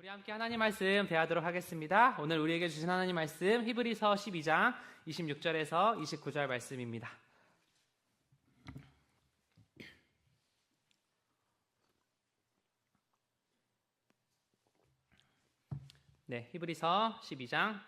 우리 함께 하나님 말씀 대하도록 하겠습니다. 오늘 우리에게 주신 하나님 말씀 히브리서 12장 26절에서 29절 말씀입니다. 네, 히브리서 12장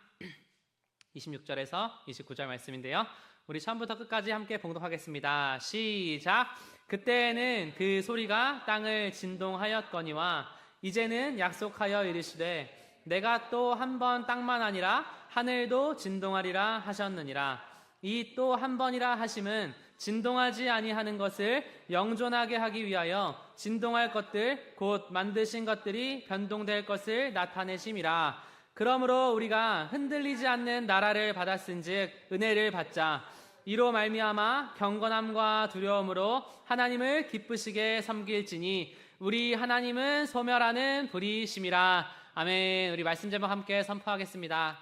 26절에서 29절 말씀인데요. 우리 처음부터 끝까지 함께 봉독하겠습니다. 시작! 그때에는 그 소리가 땅을 진동하였거니와 이제는 약속하여 이르시되 내가 또 한 번 땅만 아니라 하늘도 진동하리라 하셨느니라. 이 또 한 번이라 하심은 진동하지 아니하는 것을 영존하게 하기 위하여 진동할 것들 곧 만드신 것들이 변동될 것을 나타내심이라. 그러므로 우리가 흔들리지 않는 나라를 받았은즉 은혜를 받자. 이로 말미암아 경건함과 두려움으로 하나님을 기쁘시게 섬길지니 우리 하나님은 소멸하는 불이심이라. 아멘. 우리 말씀 제목 함께 선포하겠습니다.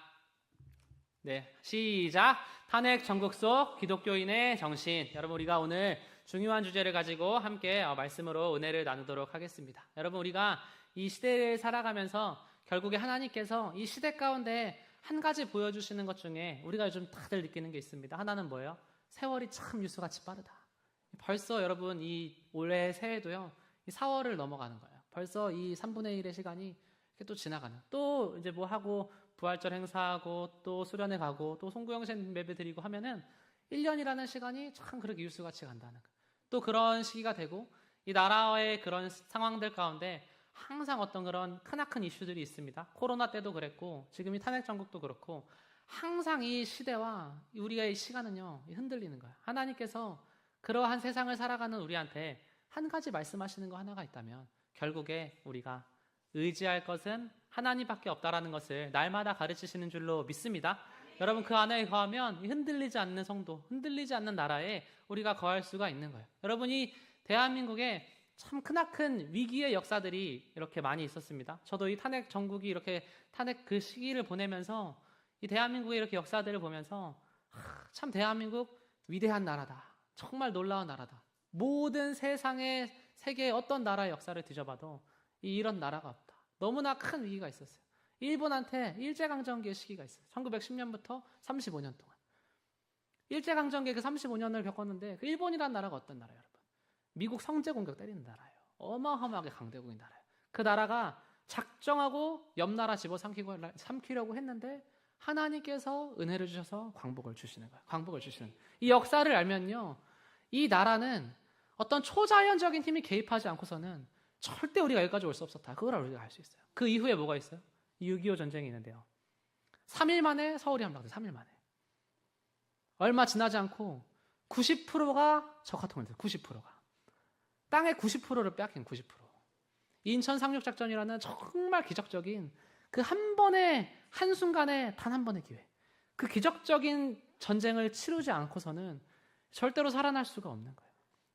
네, 시작. 탄핵 전국 속 기독교인의 정신. 여러분, 우리가 오늘 중요한 주제를 가지고 함께 말씀으로 은혜를 나누도록 하겠습니다. 여러분, 우리가 이 시대를 살아가면서 결국에 하나님께서 이 시대 가운데 한 가지 보여주시는 것 중에 우리가 요즘 다들 느끼는 게 있습니다. 하나는 뭐예요? 세월이 참 뉴스같이 빠르다. 벌써 여러분 이 올해 새해도요, 이 4월을 넘어가는 거예요. 벌써 이 3분의 1의 시간이 이렇게 또 지나가는. 또 이제 뭐 하고 부활절 행사하고 또 수련회 가고 또 송구영신 예배 드리고 하면은 1년이라는 시간이 참 그렇게 뉴스같이 간다는 거예요. 또 그런 시기가 되고 이 나라의 그런 상황들 가운데 항상 어떤 그런 크나큰 이슈들이 있습니다. 코로나 때도 그랬고 지금 이 탄핵 정국도 그렇고 항상 이 시대와 우리의 이 시간은요 흔들리는 거예요. 하나님께서 그러한 세상을 살아가는 우리한테 한 가지 말씀하시는 거 하나가 있다면 결국에 우리가 의지할 것은 하나님밖에 없다라는 것을 날마다 가르치시는 줄로 믿습니다. 여러분, 그 안에 거하면 흔들리지 않는 성도, 흔들리지 않는 나라에 우리가 거할 수가 있는 거예요. 여러분이 대한민국에 참 크나큰 위기의 역사들이 이렇게 많이 있었습니다. 저도 이 탄핵 정국이 이렇게 탄핵 그 시기를 보내면서 이 대한민국의 이렇게 역사들을 보면서 참 대한민국 위대한 나라다. 정말 놀라운 나라다. 모든 세상의 세계의 어떤 나라의 역사를 뒤져봐도 이런 나라가 없다. 너무나 큰 위기가 있었어요. 일본한테 일제강점기의 시기가 있어요. 1910년부터 35년 동안. 일제강점기 그 35년을 겪었는데 그 일본이라는 나라가 어떤 나라예요, 여러분? 미국 성제 공격 때리는 나라예요. 어마어마하게 강대국인 나라예요. 그 나라가 작정하고 옆 나라 집어삼키려고 했는데 하나님께서 은혜를 주셔서 광복을 주시는 거예요. 광복을 주시는 거예요. 이 역사를 알면요, 이 나라는 어떤 초자연적인 힘이 개입하지 않고서는 절대 우리가 여기까지 올 수 없었다. 그걸 우리가 알 수 있어요. 그 이후에 뭐가 있어요? 6.25 전쟁이 있는데요. 3일 만에 서울이 함락돼요. 3일 만에. 얼마 지나지 않고 90%가 적화통일돼요. 90%가. 땅의 90%를 빼앗긴 90%. 인천 상륙작전이라는 정말 기적적인 그 한 번의 한순간에 단 한 번의 기회. 그 기적적인 전쟁을 치르지 않고서는 절대로 살아날 수가 없는 거예요.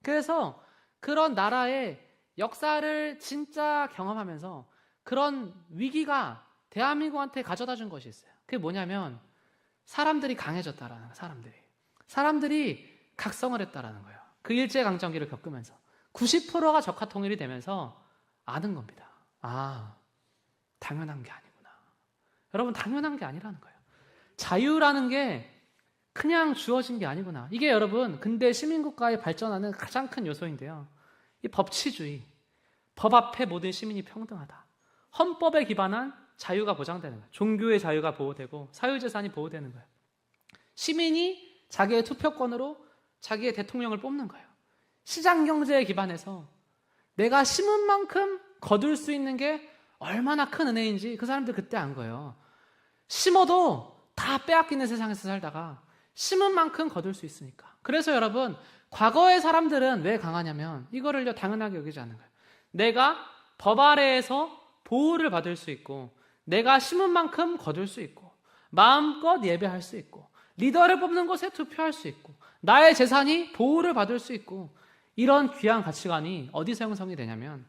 그래서 그런 나라의 역사를 진짜 경험하면서 그런 위기가 대한민국한테 가져다 준 것이 있어요. 그게 뭐냐면 사람들이 강해졌다라는 거예요. 사람들이 각성을 했다라는 거예요. 그 일제강점기를 겪으면서 90%가 적화통일이 되면서 아는 겁니다. 아, 당연한 게 아니구나. 여러분, 당연한 게 아니라는 거예요. 자유라는 게 그냥 주어진 게 아니구나. 이게 여러분 근대 시민국가의 발전하는 가장 큰 요소인데요. 이 법치주의, 법 앞에 모든 시민이 평등하다. 헌법에 기반한 자유가 보장되는 거예요. 종교의 자유가 보호되고 사유재산이 보호되는 거예요. 시민이 자기의 투표권으로 자기의 대통령을 뽑는 거예요. 시장경제에 기반해서 내가 심은 만큼 거둘 수 있는 게 얼마나 큰 은혜인지 그 사람들 그때 안 거예요. 심어도 다 빼앗기는 세상에서 살다가 심은 만큼 거둘 수 있으니까. 그래서 여러분, 과거의 사람들은 왜 강하냐면 이거를요 당연하게 여기지 않는 거예요. 내가 법 아래에서 보호를 받을 수 있고 내가 심은 만큼 거둘 수 있고 마음껏 예배할 수 있고 리더를 뽑는 곳에 투표할 수 있고 나의 재산이 보호를 받을 수 있고 이런 귀한 가치관이 어디서 형성이 되냐면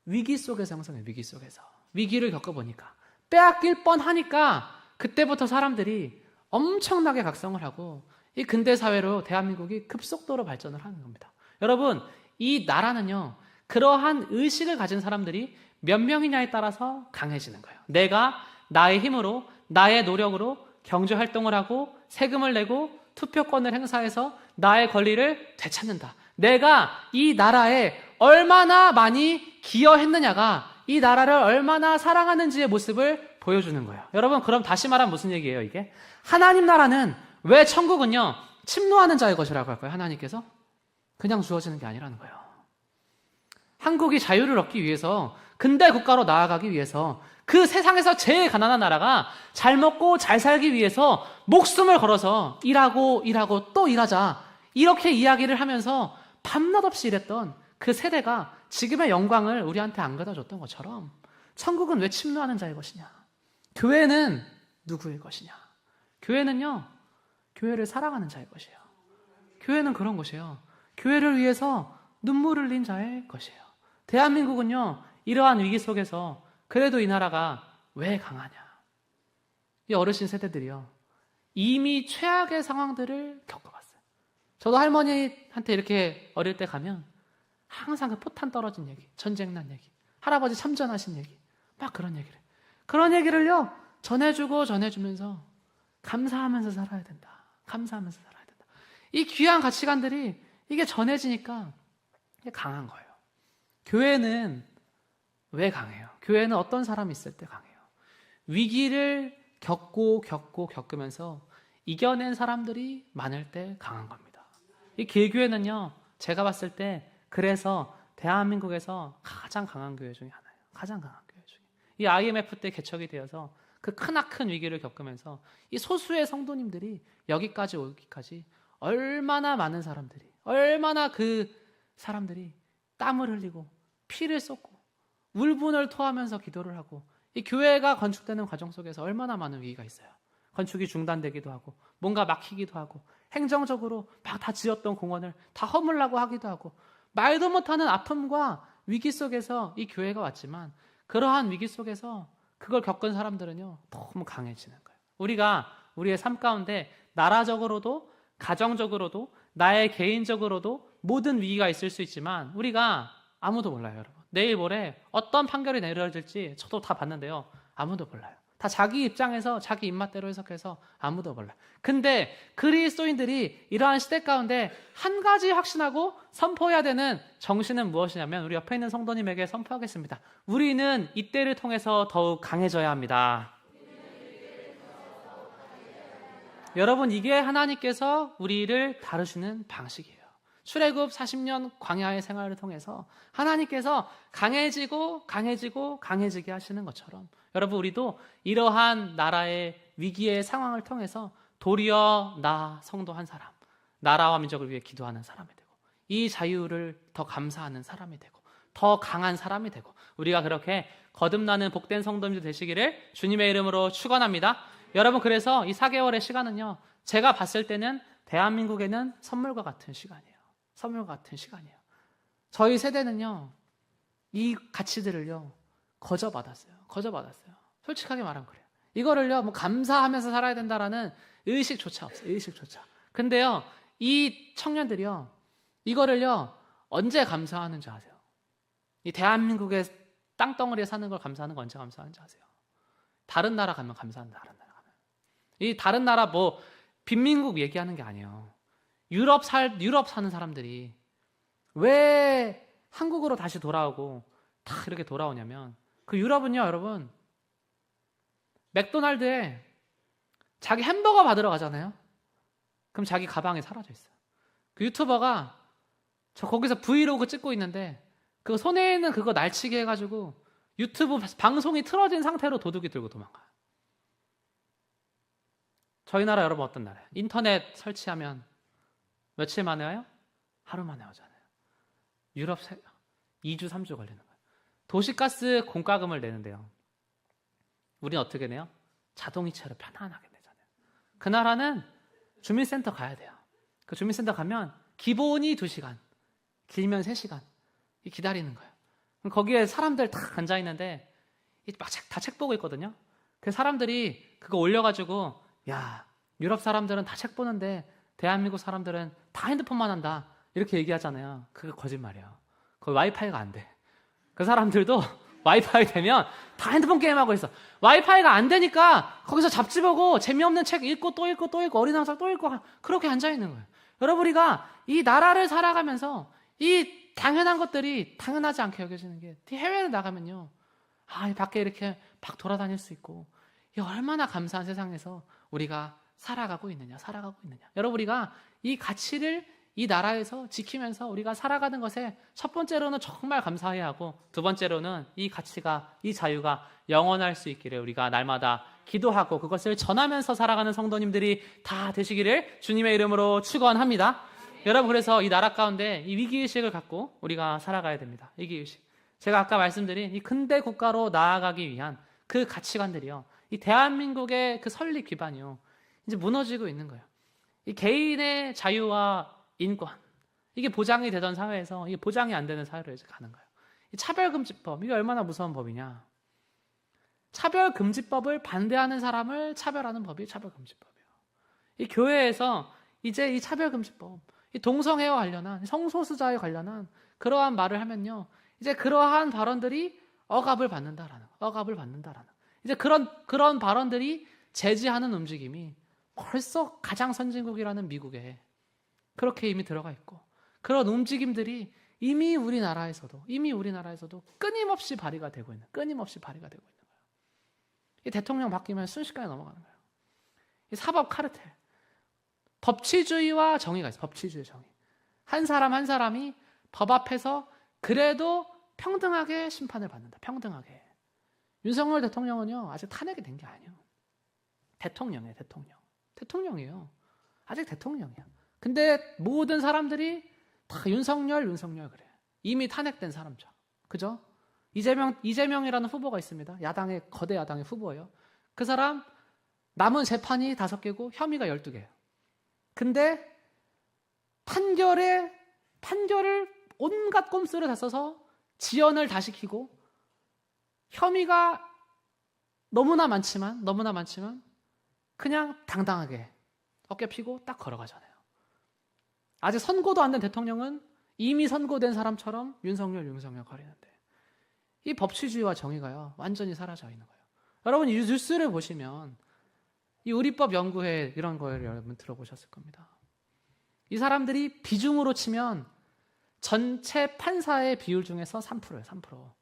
위기 속에서 형성해요. 위기 속에서. 위기를 겪어보니까 빼앗길 뻔하니까 그때부터 사람들이 엄청나게 각성을 하고 이 근대 사회로 대한민국이 급속도로 발전을 하는 겁니다. 여러분, 이 나라는요 그러한 의식을 가진 사람들이 몇 명이냐에 따라서 강해지는 거예요. 내가 나의 힘으로, 나의 노력으로 경제활동을 하고 세금을 내고 투표권을 행사해서 나의 권리를 되찾는다. 내가 이 나라에 얼마나 많이 기여했느냐가 이 나라를 얼마나 사랑하는지의 모습을 보여주는 거예요. 여러분, 그럼 다시 말하면 무슨 얘기예요, 이게? 하나님 나라는, 왜 천국은요, 침노하는 자의 것이라고 할까요? 하나님께서? 그냥 주어지는 게 아니라는 거예요. 한국이 자유를 얻기 위해서, 근대 국가로 나아가기 위해서, 그 세상에서 제일 가난한 나라가 잘 먹고 잘 살기 위해서 목숨을 걸어서 일하고 또 일하자, 이렇게 이야기를 하면서 밤낮 없이 일했던 그 세대가 지금의 영광을 우리한테 안겨다 줬던 것처럼, 천국은 왜 침노하는 자의 것이냐? 교회는 누구의 것이냐? 교회는요, 교회를 사랑하는 자의 것이에요. 교회는 그런 것이에요. 교회를 위해서 눈물 흘린 자의 것이에요. 대한민국은요, 이러한 위기 속에서 그래도 이 나라가 왜 강하냐? 이 어르신 세대들이요, 이미 최악의 상황들을 겪어봤어요. 저도 할머니한테 이렇게 어릴 때 가면 항상 그 포탄 떨어진 얘기, 전쟁 난 얘기, 할아버지 참전하신 얘기, 막 그런 얘기를. 그런 얘기를요, 전해주면서 감사하면서 살아야 된다. 감사하면서 살아야 된다. 이 귀한 가치관들이 이게 전해지니까 이게 강한 거예요. 교회는 왜 강해요? 교회는 어떤 사람이 있을 때 강해요? 위기를 겪으면서 이겨낸 사람들이 많을 때 강한 겁니다. 이 길교회는요, 제가 봤을 때 그래서 대한민국에서 가장 강한 교회 중에 하나예요. 가장 강한 교회 중에. 이 IMF 때 개척이 되어서 그 크나큰 위기를 겪으면서 이 소수의 성도님들이 여기까지 오기까지 얼마나 많은 사람들이, 얼마나 그 사람들이 땀을 흘리고 피를 쏟고 울분을 토하면서 기도를 하고, 이 교회가 건축되는 과정 속에서 얼마나 많은 위기가 있어요. 건축이 중단되기도 하고 뭔가 막히기도 하고 행정적으로 막 다 지었던 공원을 다 허물라고 하기도 하고, 말도 못하는 아픔과 위기 속에서 이 교회가 왔지만, 그러한 위기 속에서 그걸 겪은 사람들은요, 너무 강해지는 거예요. 우리가 우리의 삶 가운데 나라적으로도 가정적으로도 나의 개인적으로도 모든 위기가 있을 수 있지만, 우리가 아무도 몰라요, 여러분. 내일 모레 어떤 판결이 내려질지 저도 다 봤는데요, 아무도 몰라요. 다 자기 입장에서 자기 입맛대로 해석해서 아무도 몰라요. 근데 그리스도인들이 이러한 시대 가운데 한 가지 확신하고 선포해야 되는 정신은 무엇이냐면, 우리 옆에 있는 성도님에게 선포하겠습니다. 우리는 이때를 통해서 더욱 강해져야 합니다. 여러분, 이게 하나님께서 우리를 다루시는 방식이에요. 출애굽 40년 광야의 생활을 통해서 하나님께서 강해지게 하시는 것처럼, 여러분, 우리도 이러한 나라의 위기의 상황을 통해서 도리어 나 성도 한 사람, 나라와 민족을 위해 기도하는 사람이 되고, 이 자유를 더 감사하는 사람이 되고, 더 강한 사람이 되고, 우리가 그렇게 거듭나는 복된 성도님들 되시기를 주님의 이름으로 축원합니다. 여러분, 그래서 이 4개월의 시간은요, 제가 봤을 때는 대한민국에는 선물과 같은 시간이에요. 선물과 같은 시간이에요. 저희 세대는요, 이 가치들을요, 거저받았어요. 솔직하게 말하면 그래요. 이거를요, 뭐 감사하면서 살아야 된다라는 의식조차 없어요. 의식조차. 근데요, 이 청년들이요, 이거를요, 언제 감사하는지 아세요? 이 대한민국의 땅덩어리에 사는 걸 감사하는 거 언제 감사하는지 아세요? 다른 나라 가면 감사한다. 다른 나라 가면. 이 다른 나라 뭐 빈민국 얘기하는 게 아니에요. 유럽 사는 사람들이 왜 한국으로 다시 돌아오고 다 이렇게 돌아오냐면, 그 유럽은요, 여러분, 맥도날드에 자기 햄버거 받으러 가잖아요. 그럼 자기 가방에 사라져 있어요. 그 유튜버가 저 거기서 브이로그 찍고 있는데, 그 손에 있는 그거 날치기 해가지고 유튜브 방송이 틀어진 상태로 도둑이 들고 도망가요. 저희 나라 여러분 어떤 나라예요? 인터넷 설치하면 며칠 만에 와요? 하루 만에 오잖아요. 유럽 2주 3주 걸리는 거예요. 도시가스 공과금을 내는데요, 우리는 어떻게 내요? 자동이체로 편안하게 내잖아요. 그 나라는 주민센터 가야 돼요. 그 주민센터 가면 기본이 2시간, 길면 3시간 기다리는 거예요. 그럼 거기에 사람들 다 앉아있는데 막 다 책 보고 있거든요. 그 사람들이 그거 올려가지고, 야, 유럽 사람들은 다 책 보는데 대한민국 사람들은 다 핸드폰만 한다, 이렇게 얘기하잖아요. 그게 거짓말이에요. 거기 와이파이가 안 돼. 그 사람들도 와이파이 되면 다 핸드폰 게임하고 있어. 와이파이가 안 되니까 거기서 잡지 보고 재미없는 책 읽고 또 읽고 또 읽고 어린왕설 또 읽고 그렇게 앉아있는 거예요. 여러분, 우리가 이 나라를 살아가면서 이 당연한 것들이 당연하지 않게 여겨지는 게 해외에 나가면요. 이 밖에 이렇게 막 돌아다닐 수 있고 이 얼마나 감사한 세상에서 우리가 살아가고 있느냐. 여러분, 우리가 이 가치를 이 나라에서 지키면서 우리가 살아가는 것에 첫 번째로는 정말 감사해야 하고 두 번째로는 이 가치가, 이 자유가 영원할 수 있기를 우리가 날마다 기도하고 그것을 전하면서 살아가는 성도님들이 다 되시기를 주님의 이름으로 축원합니다. 여러분, 그래서 이 나라 가운데 이 위기의식을 갖고 우리가 살아가야 됩니다. 위기의식. 제가 아까 말씀드린 이 근대 국가로 나아가기 위한 그 가치관들이요. 이 대한민국의 그 설립 기반이요. 이제 무너지고 있는 거예요. 이 개인의 자유와 인권, 이게 보장이 되던 사회에서 이게 보장이 안 되는 사회로 이제 가는 거예요. 이 차별금지법, 이게 얼마나 무서운 법이냐. 차별금지법을 반대하는 사람을 차별하는 법이 차별금지법이에요. 이 교회에서 이제 이 차별금지법, 이 동성애와 관련한, 성소수자에 관련한 그러한 말을 하면요. 이제 그러한 발언들이 억압을 받는다라는, 이제 그런 발언들이 제지하는 움직임이 벌써 가장 선진국이라는 미국에 그렇게 이미 들어가 있고, 그런 움직임들이 이미 우리나라에서도 끊임없이 발휘가 되고 있는 거예요. 이 대통령 바뀌면 순식간에 넘어가는 거예요. 이 사법 카르텔, 법치주의와 정의가 있어요. 법치주의, 정의. 한 사람 한 사람이 법 앞에서 그래도 평등하게 심판을 받는다. 평등하게. 윤석열 대통령은요, 아직 탄핵이 된 게 아니에요. 대통령이에요. 아직 대통령이야. 근데 모든 사람들이 다 윤석열 그래. 이미 탄핵된 사람처럼. 그죠? 이재명이라는 후보가 있습니다. 거대 야당의 후보예요. 그 사람 남은 재판이 5개고 혐의가 12개예요. 근데 판결을 온갖 꼼수를 다 써서 지연을 다 시키고 혐의가 너무나 많지만 그냥 당당하게 어깨 피고 딱 걸어가잖아요. 아직 선고도 안 된 대통령은 이미 선고된 사람처럼 윤석열 거리는데 이 법치주의와 정의가요 완전히 사라져 있는 거예요. 여러분, 이 뉴스를 보시면 이 우리법 연구회 이런 거를 여러분 들어보셨을 겁니다. 이 사람들이 비중으로 치면 전체 판사의 비율 중에서 3%예요. 3%.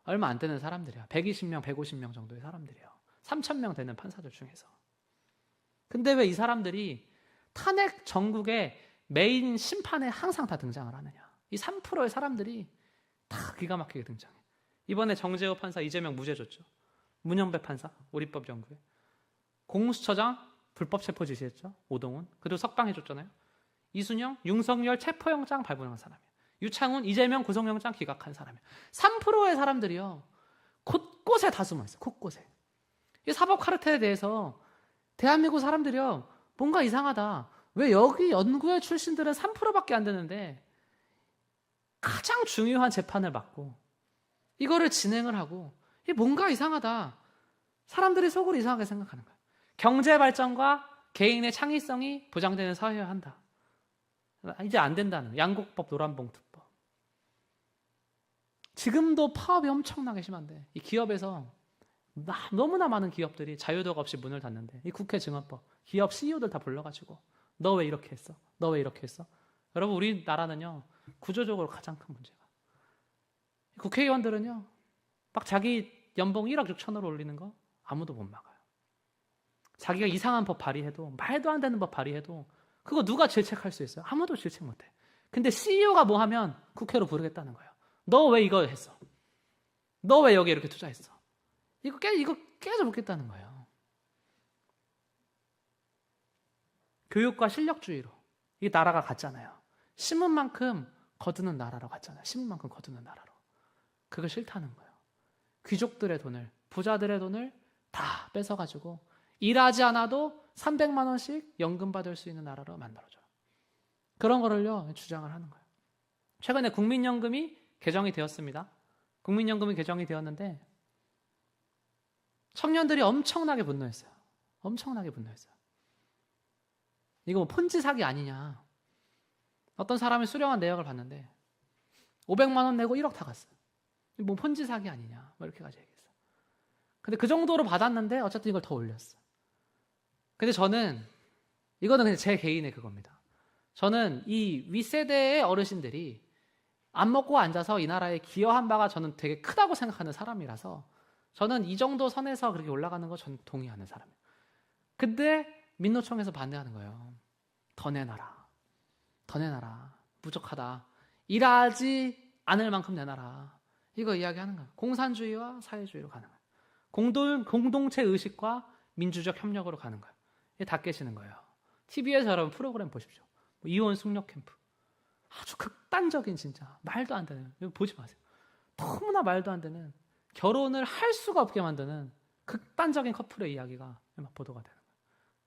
얼마 안 되는 사람들이야. 120명, 150명 정도의 사람들이에요. 3,000명 되는 판사들 중에서. 근데 왜 이 사람들이 탄핵 전국의 메인 심판에 항상 다 등장을 하느냐. 이 3%의 사람들이 다 기가 막히게 등장해. 이번에 정재호 판사 이재명 무죄 줬죠. 문영배 판사 우리법 연구회. 공수처장 불법 체포 지시했죠. 오동훈. 그리고 석방해 줬잖아요. 이순영, 윤석열 체포영장 발부한 사람이에요. 유창훈, 이재명 구속영장 기각한 사람이에요. 3%의 사람들이요. 곳곳에 다 숨어 있어요. 곳곳에. 이 사법 카르텔에 대해서 대한민국 사람들이요. 뭔가 이상하다. 왜 여기 연구회 출신들은 3%밖에 안 되는데 가장 중요한 재판을 맡고 이거를 진행을 하고 이게 뭔가 이상하다. 사람들이 속으로 이상하게 생각하는 거예요. 경제 발전과 개인의 창의성이 보장되는 사회여야 한다. 이제 안 된다는 양곡법, 노란봉투법. 지금도 파업이 엄청나게 심한데 이 기업에서 너무나 많은 기업들이 자유도가 없이 문을 닫는데 이 국회 증언법, 기업 CEO들 다 불러가지고 너 왜 이렇게 했어? 너 왜 이렇게 했어? 여러분, 우리나라는요 구조적으로 가장 큰 문제가 국회의원들은요 막 자기 연봉 1억 6천으로 올리는 거 아무도 못 막아요. 자기가 이상한 법 발의해도 말도 안 되는 법 발의해도 그거 누가 질책할 수 있어요? 아무도 질책 못해. 근데 CEO가 뭐 하면 국회로 부르겠다는 거예요. 너 왜 이거 했어? 너 왜 여기 이렇게 투자했어? 이거 깨져 먹겠다는 거예요. 교육과 실력주의로 이 나라가 갔잖아요. 신문만큼 거두는 나라로 갔잖아요. 신문만큼 거두는 나라로. 그거 싫다는 거예요. 귀족들의 돈을, 부자들의 돈을 다 뺏어가지고 일하지 않아도 300만 원씩 연금 받을 수 있는 나라로 만들어줘요. 그런 거를요 주장을 하는 거예요. 최근에 국민연금이 개정이 되었습니다. 국민연금이 개정이 되었는데 청년들이 엄청나게 분노했어요. 이거 뭐 폰지 사기 아니냐. 어떤 사람이 수령한 내역을 봤는데 500만 원 내고 1억 다 갔어요. 뭐 폰지 사기 아니냐, 뭐 이렇게까지 얘기했어. 근데 그 정도로 받았는데 어쨌든 이걸 더 올렸어. 근데 저는 이거는 그냥 제 개인의 그겁니다. 저는 이 윗세대의 어르신들이 안 먹고 앉아서 이 나라에 기여한 바가 저는 되게 크다고 생각하는 사람이라서 저는 이 정도 선에서 그렇게 올라가는 거 저는 동의하는 사람이에요. 근데 민노총에서 반대하는 거예요. 더 내놔라. 더 내놔라. 부족하다. 일하지 않을 만큼 내놔라. 이거 이야기하는 거예요. 공산주의와 사회주의로 가는 거예요. 공동체 의식과 민주적 협력으로 가는 거예요. 이게 다 깨시는 거예요. TV에서 여러분 프로그램 보십시오. 뭐 이혼 숙녀 캠프. 아주 극단적인 진짜 말도 안 되는, 이거 보지 마세요. 너무나 말도 안 되는, 결혼을 할 수가 없게 만드는 극단적인 커플의 이야기가 막 보도가 되는 거예요.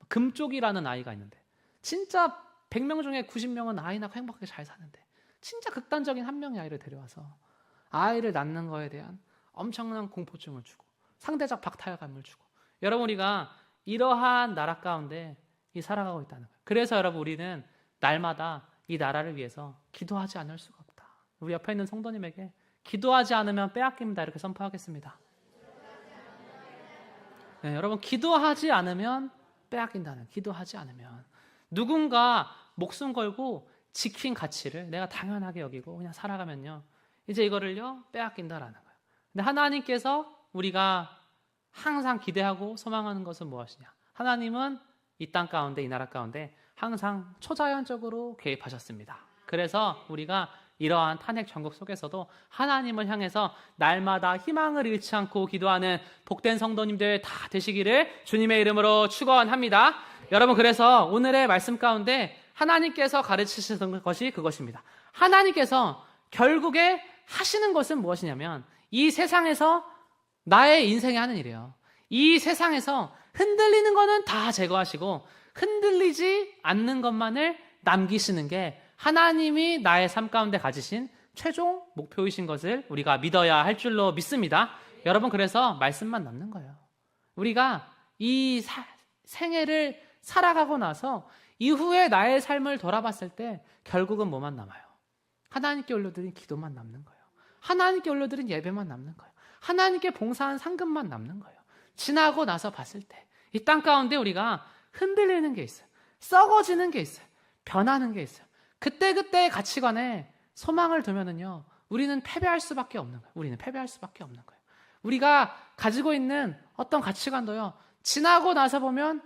금쪽이라는 아이가 있는데 진짜 100명 중에 90명은 아이 낳고 행복하게 잘 사는데 진짜 극단적인 한 명의 아이를 데려와서 아이를 낳는 거에 대한 엄청난 공포증을 주고 상대적 박탈감을 주고, 여러분 우리가 이러한 나라 가운데 살아가고 있다는 거예요. 그래서 여러분 우리는 날마다 이 나라를 위해서 기도하지 않을 수가 없다. 우리 옆에 있는 성도님에게 기도하지 않으면 빼앗깁니다 이렇게 선포하겠습니다. 네, 여러분 기도하지 않으면 빼앗긴다는, 기도하지 않으면 누군가 목숨 걸고 지킨 가치를 내가 당연하게 여기고 그냥 살아가면요, 이제 이거를요 빼앗긴다라는 거예요. 근데 하나님께서 우리가 항상 기대하고 소망하는 것은 무엇이냐? 하나님은 이 땅 가운데, 이 나라 가운데 항상 초자연적으로 개입하셨습니다. 그래서 우리가 이러한 탄핵 전국 속에서도 하나님을 향해서 날마다 희망을 잃지 않고 기도하는 복된 성도님들 다 되시기를 주님의 이름으로 축원합니다. 여러분, 그래서 오늘의 말씀 가운데 하나님께서 가르치시는 것이 그것입니다. 하나님께서 결국에 하시는 것은 무엇이냐면 이 세상에서 나의 인생에 하는 일이에요. 이 세상에서 흔들리는 거는 다 제거하시고 흔들리지 않는 것만을 남기시는 게 하나님이 나의 삶 가운데 가지신 최종 목표이신 것을 우리가 믿어야 할 줄로 믿습니다. 여러분, 그래서 말씀만 남는 거예요. 우리가 이 생애를 살아가고 나서 이후에 나의 삶을 돌아봤을 때 결국은 뭐만 남아요? 하나님께 올려드린 기도만 남는 거예요. 하나님께 올려드린 예배만 남는 거예요. 하나님께 봉사한 상급만 남는 거예요. 지나고 나서 봤을 때 이 땅 가운데 우리가 흔들리는 게 있어요. 썩어지는 게 있어요. 변하는 게 있어요. 그때그때의 가치관에 소망을 두면은요, 우리는 패배할 수밖에 없는 거예요. 우리는 패배할 수밖에 없는 거예요. 우리가 가지고 있는 어떤 가치관도요, 지나고 나서 보면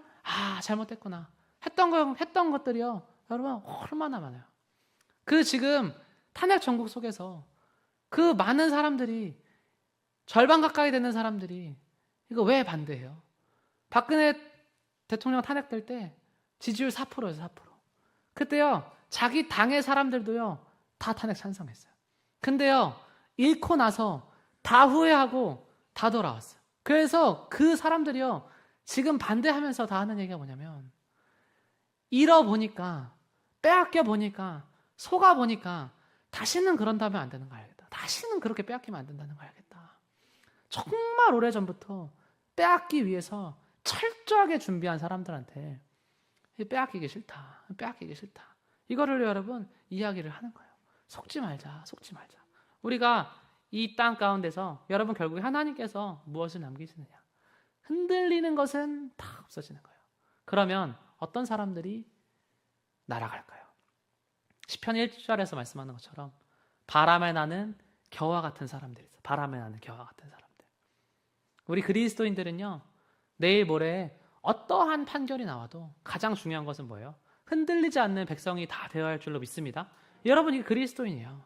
잘못됐구나. 했던 것들이요, 여러분 얼마나 많아요. 그 지금 탄핵 전국 속에서 그 많은 사람들이, 절반 가까이 되는 사람들이 이거 왜 반대해요? 박근혜 대통령 탄핵될 때 지지율 4%예요, 4%. 그때요, 자기 당의 사람들도요, 다 탄핵 찬성했어요. 근데요, 잃고 나서 다 후회하고 다 돌아왔어요. 그래서 그 사람들이요, 지금 반대하면서 다 하는 얘기가 뭐냐면, 잃어보니까, 빼앗겨보니까, 속아보니까, 다시는 그런다면 안 되는 거 알겠다. 다시는 그렇게 빼앗기면 안 된다는 거 알겠다. 정말 오래전부터 빼앗기 위해서 철저하게 준비한 사람들한테 빼앗기기 싫다. 빼앗기기 싫다. 이거를 여러분 이야기를 하는 거예요. 속지 말자. 속지 말자. 우리가 이 땅 가운데서 여러분 결국에 하나님께서 무엇을 남기시느냐. 흔들리는 것은 다 없어지는 거예요. 그러면 어떤 사람들이 날아갈까요? 시편 1절에서 말씀하는 것처럼 바람에 나는 겨와 같은 사람들이 있어요. 바람에 나는 겨와 같은 사람들. 우리 그리스도인들은요, 내일 모레 어떠한 판결이 나와도 가장 중요한 것은 뭐예요? 흔들리지 않는 백성이 다 되어야 할 줄로 믿습니다. 여러분, 이게 그리스도인이에요.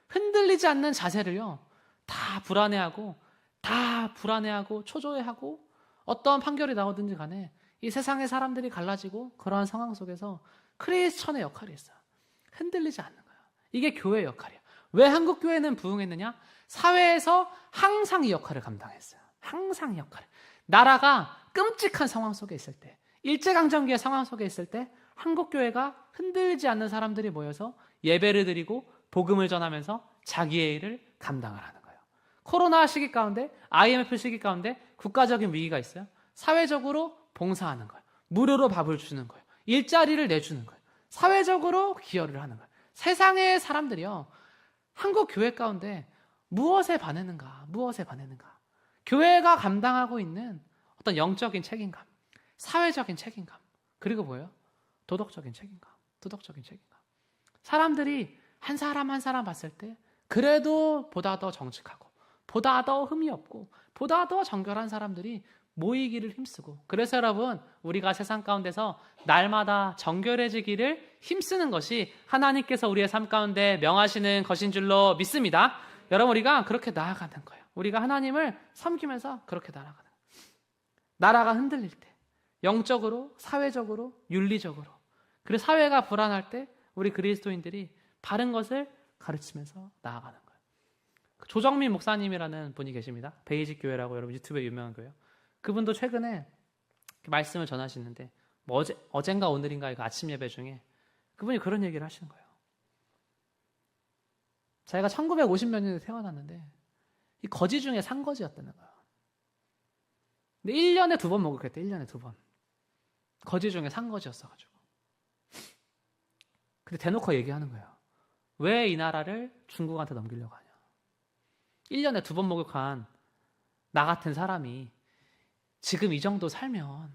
흔들리지 않는 자세를요, 다 불안해하고 초조해하고 어떠한 판결이 나오든지 간에 이 세상의 사람들이 갈라지고 그러한 상황 속에서 크리스천의 역할이 있어요. 흔들리지 않는 거예요. 이게 교회의 역할이에요. 왜 한국 교회는 부흥했느냐? 사회에서 항상 이 역할을 감당했어요. 항상 이 역할을. 나라가 끔찍한 상황 속에 있을 때, 일제강점기의 상황 속에 있을 때 한국 교회가 흔들리지 않는 사람들이 모여서 예배를 드리고 복음을 전하면서 자기의 일을 감당을 하는 거예요. 코로나 시기 가운데, IMF 시기 가운데 국가적인 위기가 있어요. 사회적으로 봉사하는 거예요. 무료로 밥을 주는 거예요. 일자리를 내주는 거예요. 사회적으로 기여를 하는 거예요. 세상의 사람들이요, 한국 교회 가운데 무엇에 반했는가? 무엇에 반했는가? 교회가 감당하고 있는 어떤 영적인 책임감, 사회적인 책임감, 그리고 뭐예요? 도덕적인 책임감, 도덕적인 책임감. 사람들이 한 사람 한 사람 봤을 때 그래도 보다 더 정직하고 보다 더 흠이 없고 보다 더 정결한 사람들이 모이기를 힘쓰고, 그래서 여러분, 우리가 세상 가운데서 날마다 정결해지기를 힘쓰는 것이 하나님께서 우리의 삶 가운데 명하시는 것인 줄로 믿습니다. 여러분, 우리가 그렇게 나아가는 거예요. 우리가 하나님을 섬기면서 그렇게 나아가는 거예요. 나라가 흔들릴 때, 영적으로, 사회적으로, 윤리적으로, 그리고 사회가 불안할 때 우리 그리스도인들이 바른 것을 가르치면서 나아가는 거예요. 조정민 목사님이라는 분이 계십니다. 베이직 교회라고, 여러분 유튜브에 유명한 교회요. 그분도 최근에 말씀을 전하시는데, 뭐 어젠가 오늘인가 그 아침 예배 중에 그분이 그런 얘기를 하시는 거예요. 자기가 1950몇 년에 태어났는데 이 거지 중에 상거지였다는 거예요. 근데 1년에 2번 목욕했대. 1년에 2번. 거지 중에 상거지였어가지고. 근데 대놓고 얘기하는 거예요. 왜 이 나라를 중국한테 넘기려고 하냐. 1년에 2번 목욕한 나 같은 사람이 지금 이 정도 살면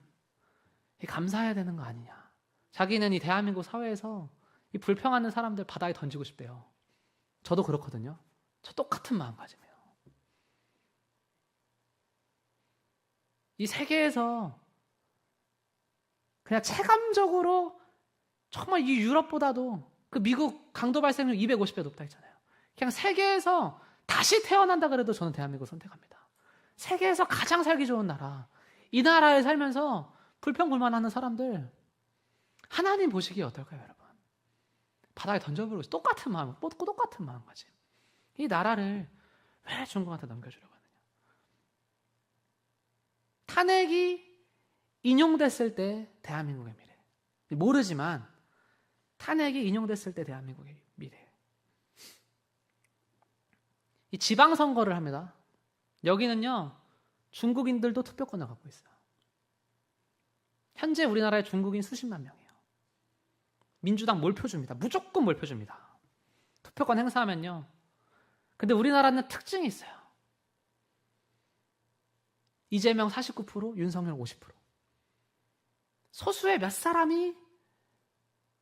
감사해야 되는 거 아니냐. 자기는 이 대한민국 사회에서 이 불평하는 사람들 바다에 던지고 싶대요. 저도 그렇거든요. 저 똑같은 마음가짐이에요. 이 세계에서 그냥 체감적으로 정말 이 유럽보다도 그 미국 강도 발생률 250배 높다 했잖아요. 그냥 세계에서 다시 태어난다 그래도 저는 대한민국을 선택합니다. 세계에서 가장 살기 좋은 나라. 이 나라에 살면서 불평불만하는 사람들 하나님 보시기에 어떨까요, 여러분? 바다에 던져버리고 똑같은 마음, 똑같은 마음가짐. 이 나라를 왜 중국한테 넘겨주려고 하느냐. 탄핵이 인용됐을 때 대한민국의 미래. 모르지만 탄핵이 인용됐을 때 대한민국의 미래. 이 지방선거를 합니다. 여기는요, 중국인들도 투표권을 갖고 있어요. 현재 우리나라에 중국인 수십만 명이에요. 민주당 몰표 줍니다. 무조건 몰표 줍니다. 투표권 행사하면요. 근데 우리나라는 특징이 있어요. 이재명 49%, 윤석열 50%. 소수의 몇 사람이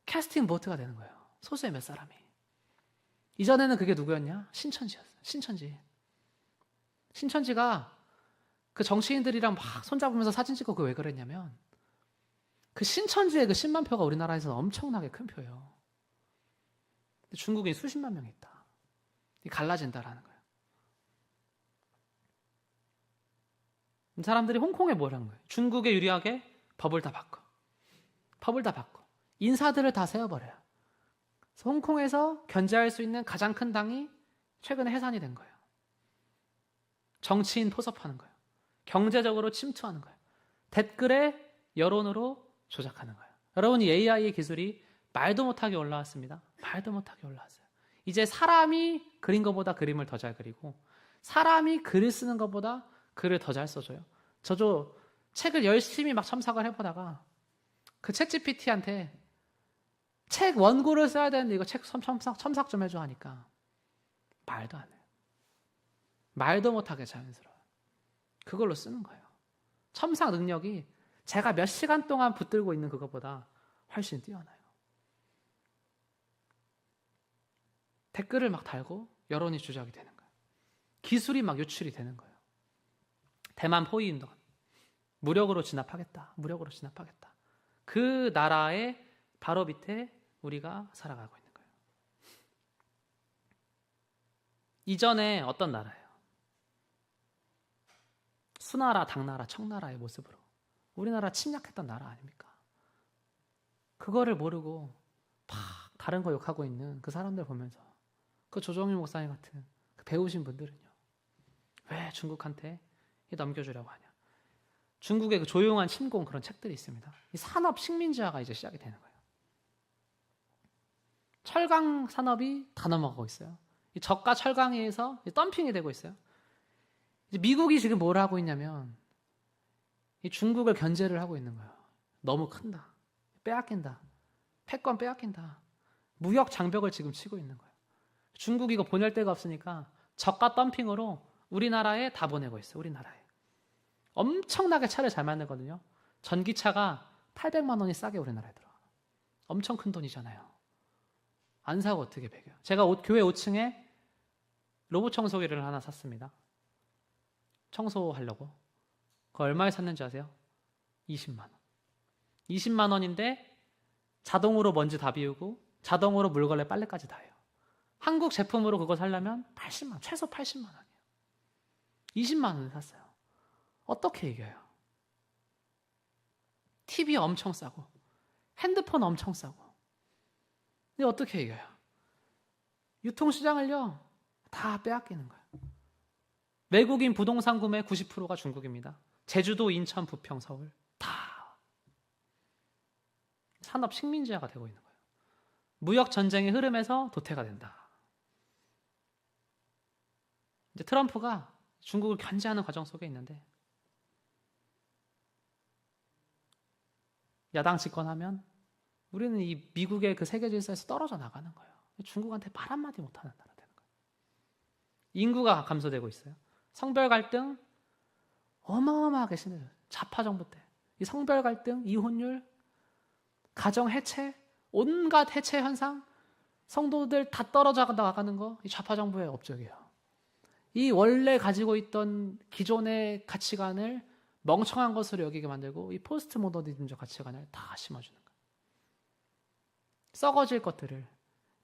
캐스팅 보트가 되는 거예요. 소수의 몇 사람이. 이전에는 그게 누구였냐? 신천지였어요. 신천지가 그 정치인들이랑 막 손잡으면서 사진 찍고 그 왜 그랬냐면, 그 신천지의 그 10만 표가 우리나라에서는 엄청나게 큰 표예요. 근데 중국인 수십만 명이 있다. 갈라진다라는 거예요. 사람들이 홍콩에 뭘 한 거예요? 중국에 유리하게 법을 다 바꿔. 인사들을 다 세워버려요. 그래서 홍콩에서 견제할 수 있는 가장 큰 당이 최근에 해산이 된 거예요. 정치인 포섭하는 거예요. 경제적으로 침투하는 거예요. 댓글에 여론으로 조작하는 거예요. 여러분, 이 AI의 기술이 말도 못하게 올라왔습니다. 말도 못하게 올라왔어요. 이제 사람이 그린 것보다 그림을 더 잘 그리고 사람이 글을 쓰는 것보다 글을 더 잘 써줘요. 저도 책을 열심히 막 첨삭을 해보다가 그 챗 GPT한테 책 원고를 써야 되는데 이거 책 첨삭 좀 해줘 하니까 말도 안 해요. 말도 못하게 자연스러워요. 그걸로 쓰는 거예요. 첨삭 능력이 제가 몇 시간 동안 붙들고 있는 그것보다 훨씬 뛰어나요. 댓글을 막 달고 여론이 조작이 되는 거예요. 기술이 막 유출이 되는 거예요. 대만 포위 운동. 무력으로 진압하겠다. 그 나라의 바로 밑에 우리가 살아가고 있는 거예요. 이전에 어떤 나라예요? 수나라, 당나라, 청나라의 모습으로 우리나라 침략했던 나라 아닙니까? 그거를 모르고 막 다른 거 욕하고 있는 그 사람들 보면서 그 조정민 목사님 같은 그 배우신 분들은요, 왜 중국한테 넘겨주려고 하냐. 중국의 그 조용한 침공 그런 책들이 있습니다. 이 산업 식민지화가 이제 시작이 되는 거예요. 철강 산업이 다 넘어가고 있어요. 이 저가 철강에 의해서 덤핑이 되고 있어요. 이제 미국이 지금 뭘 하고 있냐면 이 중국을 견제를 하고 있는 거예요. 너무 큰다. 빼앗긴다. 패권 빼앗긴다. 무역 장벽을 지금 치고 있는 거예요. 중국이 이거 보낼 데가 없으니까 저가 덤핑으로 우리나라에 다 보내고 있어요. 우리나라에. 엄청나게 차를 잘 만들거든요. 전기차가 800만 원이 싸게 우리나라에 들어와. 엄청 큰 돈이잖아요. 안 사고 어떻게 배겨요? 제가 교회 5층에 로봇 청소기를 하나 샀습니다. 청소하려고. 그거 얼마에 샀는지 아세요? 20만 원. 20만 원인데 자동으로 먼지 다 비우고 자동으로 물걸레 빨래까지 다 해요. 한국 제품으로 그거 사려면 80만 원, 최소 80만 원이에요. 20만 원에 샀어요. 어떻게 이겨요? TV 엄청 싸고 핸드폰 엄청 싸고. 근데 어떻게 이겨요? 유통시장을요 다 빼앗기는 거예요. 외국인 부동산 구매 90%가 중국입니다. 제주도, 인천, 부평, 서울 다 산업 식민지화가 되고 있는 거예요. 무역 전쟁의 흐름에서 도태가 된다. 이제 트럼프가 중국을 견제하는 과정 속에 있는데 야당 집권하면 우리는 이 미국의 그 세계 질서에서 떨어져 나가는 거예요. 중국한테 말 한마디 못하는 나라 되는 거예요. 인구가 감소되고 있어요. 성별 갈등 어마어마하게 심해져요. 좌파 정부 때. 이 성별 갈등, 이혼율, 가정 해체, 온갖 해체 현상, 성도들 다 떨어져 나가는 거, 이 좌파 정부의 업적이에요. 이 원래 가지고 있던 기존의 가치관을 멍청한 것으로 여기게 만들고 이 포스트 모더니즘적 가치관을 다 심어주는 거예요. 썩어질 것들을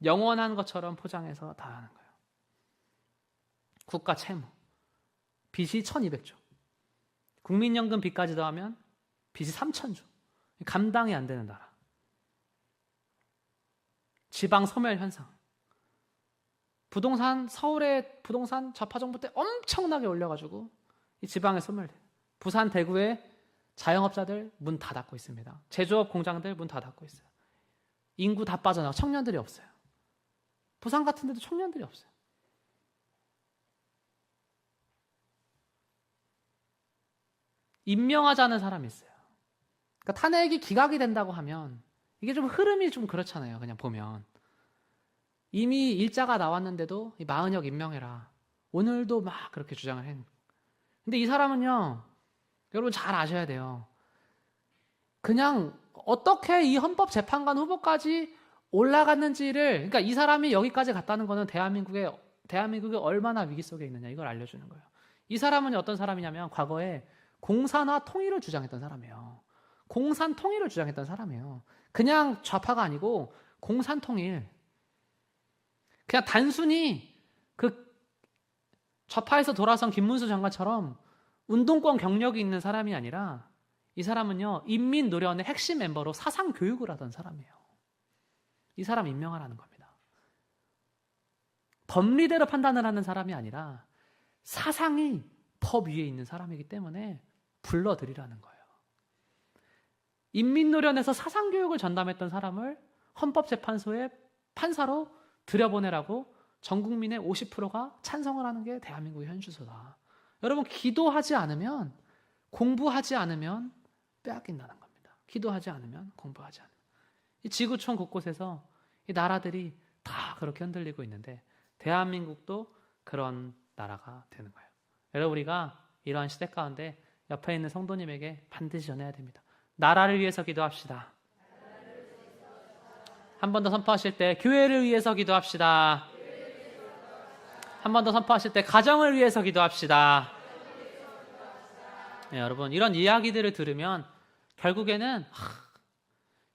영원한 것처럼 포장해서 다 하는 거예요. 국가 채무, 빚이 1200조. 국민연금 빚까지 더하면 빚이 3000조. 감당이 안 되는 나라. 지방 소멸 현상. 부동산, 서울의 부동산 좌파 정부 때 엄청나게 올려가지고 이 지방에 소멸돼요. 부산, 대구의 자영업자들 문 다 닫고 있습니다. 제조업 공장들 문 다 닫고 있어요. 인구 다 빠져나가 청년들이 없어요. 부산 같은 데도 청년들이 없어요. 임명하자는 사람이 있어요. 그러니까 탄핵이 기각이 된다고 하면 이게 좀 흐름이 좀 그렇잖아요. 그냥 보면. 이미 일자가 나왔는데도 40억 임명해라. 오늘도 막 그렇게 주장을 해. 근데 이 사람은요. 여러분 잘 아셔야 돼요. 그냥 어떻게 이 헌법재판관 후보까지 올라갔는지를 그러니까 이 사람이 여기까지 갔다는 거는 대한민국이 얼마나 위기 속에 있느냐 이걸 알려주는 거예요. 이 사람은 어떤 사람이냐면 과거에 공산화 통일을 주장했던 사람이에요. 공산 통일을 주장했던 사람이에요. 그냥 좌파가 아니고 공산 통일. 그냥 단순히 그 좌파에서 돌아선 김문수 장관처럼 운동권 경력이 있는 사람이 아니라 이 사람은요 인민 노련의 핵심 멤버로 사상 교육을 하던 사람이에요. 이 사람 임명하라는 겁니다. 법리대로 판단을 하는 사람이 아니라 사상이 법 위에 있는 사람이기 때문에 불러들이라는 거예요. 인민 노련에서 사상 교육을 전담했던 사람을 헌법재판소에 판사로 들여보내라고 전 국민의 50%가 찬성을 하는 게 대한민국의 현주소다. 여러분 기도하지 않으면 공부하지 않으면 빼앗긴다는 겁니다. 기도하지 않으면 공부하지 않으면. 이 지구촌 곳곳에서 이 나라들이 다 그렇게 흔들리고 있는데 대한민국도 그런 나라가 되는 거예요. 여러분 우리가 이러한 시대 가운데 옆에 있는 성도님에게 반드시 전해야 됩니다. 나라를 위해서 기도합시다. 한 번 더 선포하실 때 교회를 위해서 기도합시다. 한 번 더 선포하실 때 가정을 위해서 기도합시다. 네, 여러분 이런 이야기들을 들으면 결국에는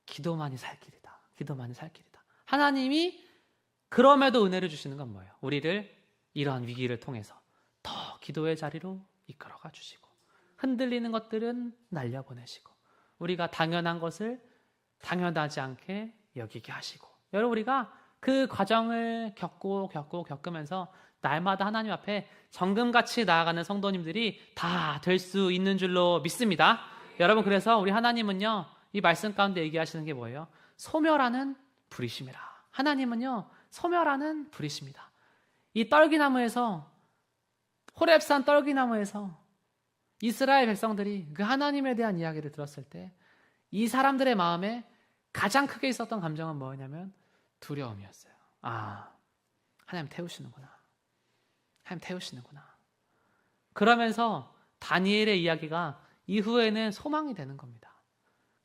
기도만이 살 길이다. 기도만이 살 길이다. 하나님이 그럼에도 은혜를 주시는 건 뭐예요? 우리를 이러한 위기를 통해서 더 기도의 자리로 이끌어가 주시고 흔들리는 것들은 날려보내시고 우리가 당연한 것을 당연하지 않게 여기게 하시고 여러분 우리가 그 과정을 겪으면서 날마다 하나님 앞에 정금같이 나아가는 성도님들이 다 될 수 있는 줄로 믿습니다. 여러분 그래서 우리 하나님은요 이 말씀 가운데 얘기하시는 게 뭐예요? 소멸하는 불이심이라. 하나님은요 소멸하는 불이십니다. 이 떨기나무에서 호렙산 떨기나무에서 이스라엘 백성들이 그 하나님에 대한 이야기를 들었을 때 이 사람들의 마음에 가장 크게 있었던 감정은 뭐였냐면 두려움이었어요. 하나님 태우시는구나. 하나님 태우시는구나. 그러면서 다니엘의 이야기가 이후에는 소망이 되는 겁니다.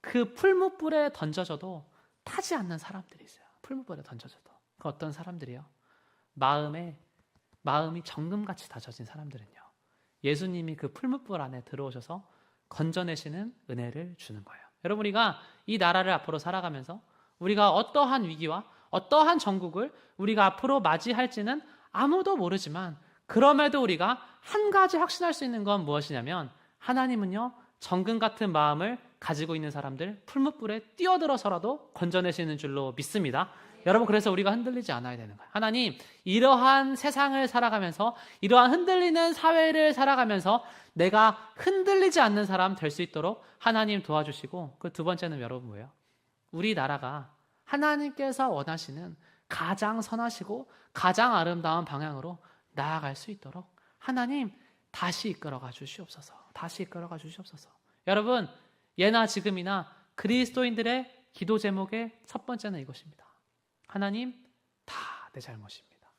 그 풀무불에 던져져도 타지 않는 사람들이 있어요. 풀무불에 던져져도. 그 어떤 사람들이요? 마음이 정금같이 다져진 사람들은요, 예수님이 그 풀무불 안에 들어오셔서 건져내시는 은혜를 주는 거예요. 여러분, 우리가 이 나라를 앞으로 살아가면서 우리가 어떠한 위기와 어떠한 전국을 우리가 앞으로 맞이할지는 아무도 모르지만, 그럼에도 우리가 한 가지 확신할 수 있는 건 무엇이냐면, 하나님은요, 정금 같은 마음을 가지고 있는 사람들 풀무불에 뛰어들어서라도 건져내시는 줄로 믿습니다. 여러분, 그래서 우리가 흔들리지 않아야 되는 거예요. 하나님, 이러한 세상을 살아가면서, 이러한 흔들리는 사회를 살아가면서 내가 흔들리지 않는 사람 될 수 있도록 하나님 도와주시고, 그 두 번째는 여러분 뭐예요? 우리나라가 하나님께서 원하시는 가장 선하시고 가장 아름다운 방향으로 나아갈 수 있도록 하나님 다시 이끌어가 주시옵소서. 다시 이끌어가 주시옵소서. 여러분, 예나 지금이나 그리스도인들의 기도 제목의 첫 번째는 이것입니다. 하나님, 다 내 잘못입니다.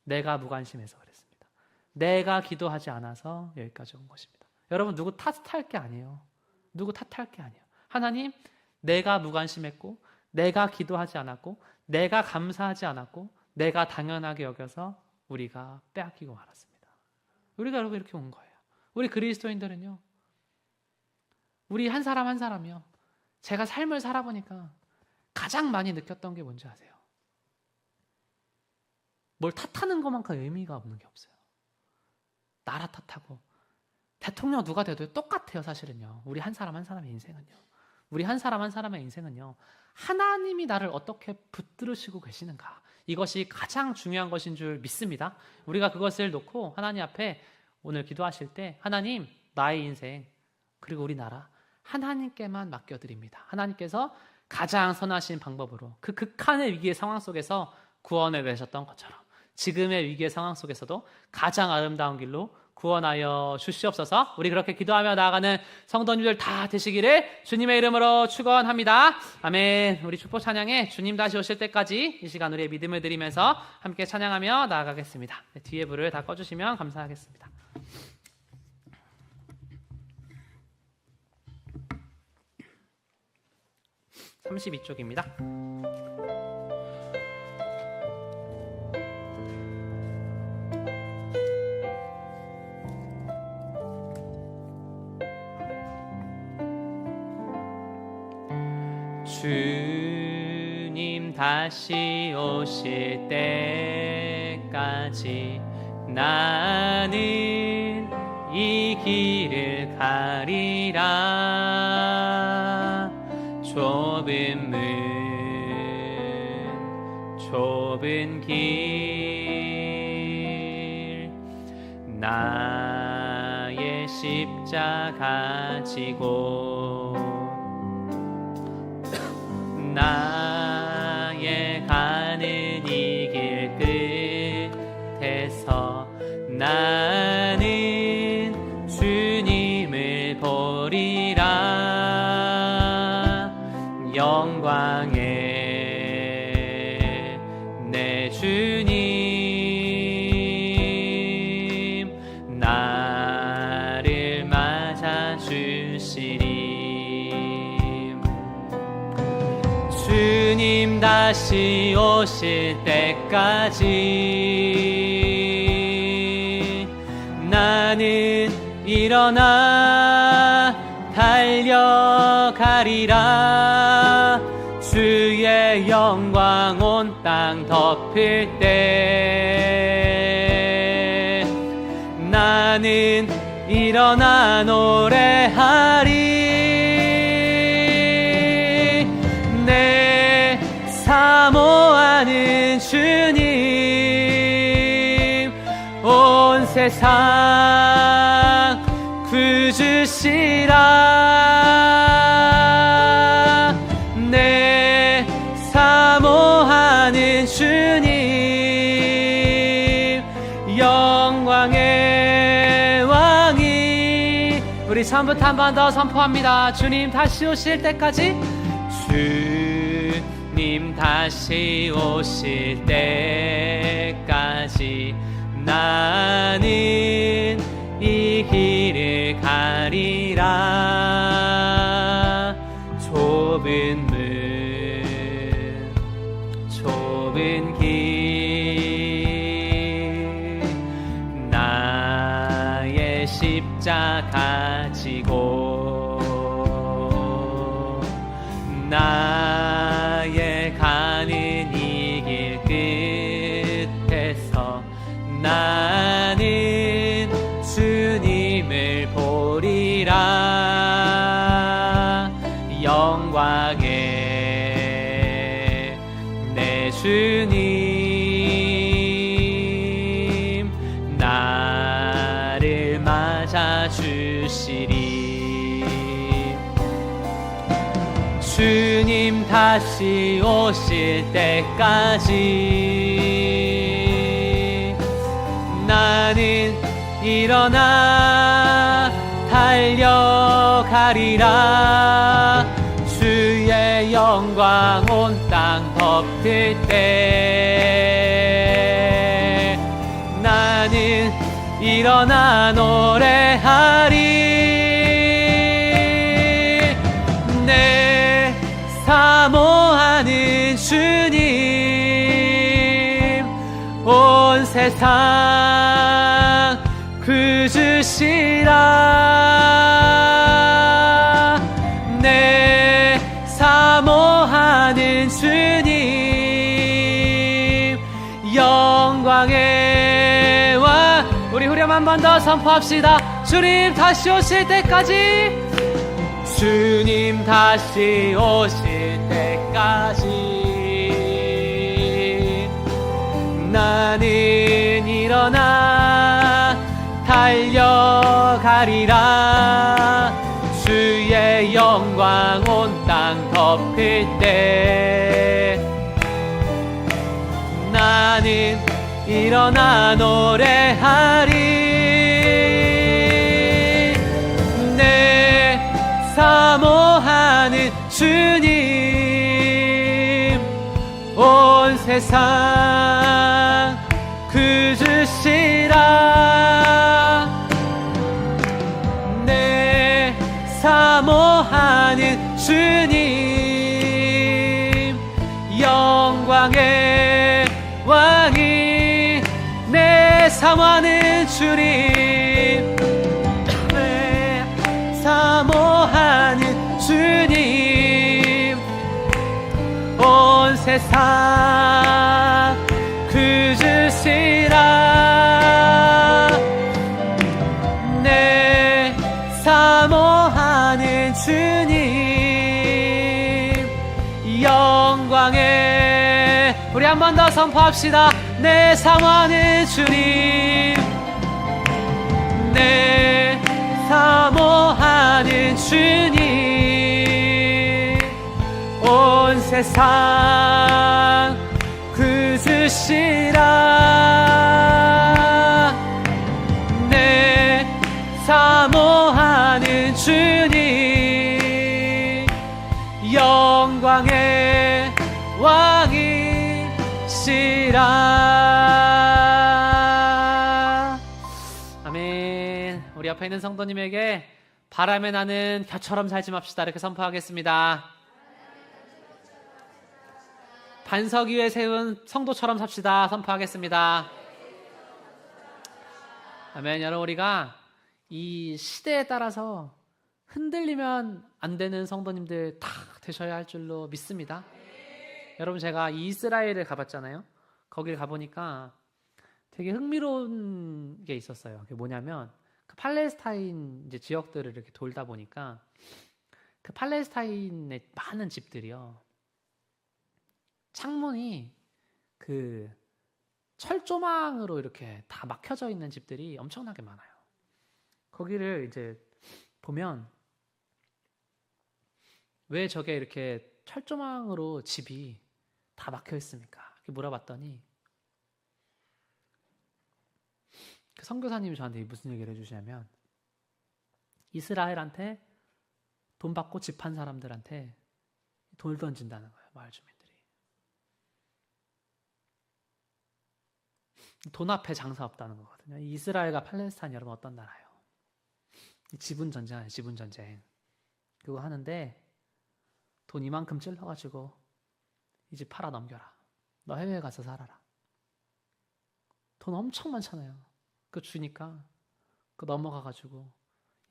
내가 무관심해서 그랬습니다. 내가 기도하지 않아서 여기까지 온 것입니다. 여러분, 누구 탓할 게 아니에요. 누구 탓할 게 아니에요. 하나님, 내가 무관심했고, 내가 기도하지 않았고, 내가 감사하지 않았고, 내가 당연하게 여겨서 우리가 빼앗기고 말았습니다. 우리가 여러분 이렇게 온 거예요. 우리 그리스도인들은요, 우리 한 사람 한 사람이요, 제가 삶을 살아보니까 가장 많이 느꼈던 게 뭔지 아세요? 뭘 탓하는 것만큼 의미가 없는 게 없어요. 나라 탓하고 대통령 누가 돼도 똑같아요. 사실은요, 우리 한 사람 한 사람의 인생은요, 우리 한 사람 한 사람의 인생은요, 하나님이 나를 어떻게 붙들으시고 계시는가, 이것이 가장 중요한 것인 줄 믿습니다. 우리가 그것을 놓고 하나님 앞에 오늘 기도하실 때, 하나님, 나의 인생 그리고 우리 나라 하나님께만 맡겨드립니다. 하나님께서 가장 선하신 방법으로 그 극한의 위기의 상황 속에서 구원을 내셨던 것처럼 지금의 위기의 상황 속에서도 가장 아름다운 길로 구원하여 주시옵소서. 우리 그렇게 기도하며 나아가는 성도님들 다 되시기를 주님의 이름으로 축원합니다. 아멘. 우리 축복 찬양에 주님 다시 오실 때까지 이 시간 우리의 믿음을 드리면서 함께 찬양하며 나아가겠습니다. 뒤에 불을 다 꺼주시면 감사하겠습니다. (32쪽입니다) 주님 다시 오실 때까지 나는 이 길을 가리라. 좁은 문 좁은 길 나의 십자가 지고 나의 가는 이 길 끝에서 나는 주님을 보리라. 영광의 내 주님 나를 맞아 주시리. 주님 다시 오실 때까지 나는 일어나 달려가리라. 주의 영광 온 땅 덮을 때 나는 일어나 노래하리. 내 사모하는 주님 온 세상 구주시라. 내 사모하는 주님 영광의 왕이. 우리 처음부터 한 번 더 선포합니다. 주님 다시 오실 때까지, 주님 다시 오실 때까지 나는 이 길을 가리라. 좁은 문 좁은 길 나의 십자가 지고 나의 가는 이 길 끝에서 나는 주님을 보리라. 영광의 내 주님 나를 맞아주시리. 주님 다시 오실 때까지 나는 일어나 달려가리라. 주의 영광 온 땅 덮을 때 나는 일어나 노래하리. 내 사모하는 주님 온 세상 구주시라. 내 사모하는 주님 영광의 왕. 우리 후렴 한 번 더 선포합시다. 주님 다시 오실 때까지 주님 다시 오실 때까지 나는 일어나 달려가리라. 주의 영광 온 땅 덮을 때 나는 일어나 노래하리. 내 사모하는 주님 온 세상 구주시라. 내 사모하는 주님 영광의 왕이 내 사모하는 주님 내 사모하는 주님 온 세상 구주시라. 내 사모하는 주님 영광의 우리 한 번 더 선포합시다. 내 사모하는 주님 내 사모하는 주님 온 세상 구주시라. 내 사모하는 주님 영광의 왕이시라. 아멘. 우리 옆에 있는 성도님에게 바람에 나는 겨처럼 살지 맙시다 이렇게 선포하겠습니다. 반석 위에 세운 성도처럼 삽시다 선포하겠습니다. 아멘. 여러분 우리가 이 시대에 따라서 흔들리면 안 되는 성도님들 다 되셔야 할 줄로 믿습니다. 여러분 제가 이스라엘을 가봤잖아요. 거길 가보니까 되게 흥미로운 게 있었어요. 그게 뭐냐면 그 팔레스타인 이제 지역들을 이렇게 돌다 보니까 그 팔레스타인의 많은 집들이요. 창문이 그 철조망으로 이렇게 다 막혀져 있는 집들이 엄청나게 많아요. 거기를 이제 보면 왜 저게 이렇게 철조망으로 집이 다 막혀 있습니까? 이렇게 물어봤더니 그 선교사님이 저한테 무슨 얘기를 해주시냐면 이스라엘한테 돈 받고 집 한 사람들한테 돌 던진다는 거예요. 마을 주민들이. 돈 앞에 장사 없다는 거거든요. 이스라엘과 팔레스타인 여러분 어떤 나라예요? 지분 전쟁 아니에요. 지분 전쟁. 그거 하는데 돈 이만큼 찔러가지고 이 집 팔아 넘겨라. 너 해외에 가서 살아라. 돈 엄청 많잖아요. 그거 주니까 그거 넘어가가지고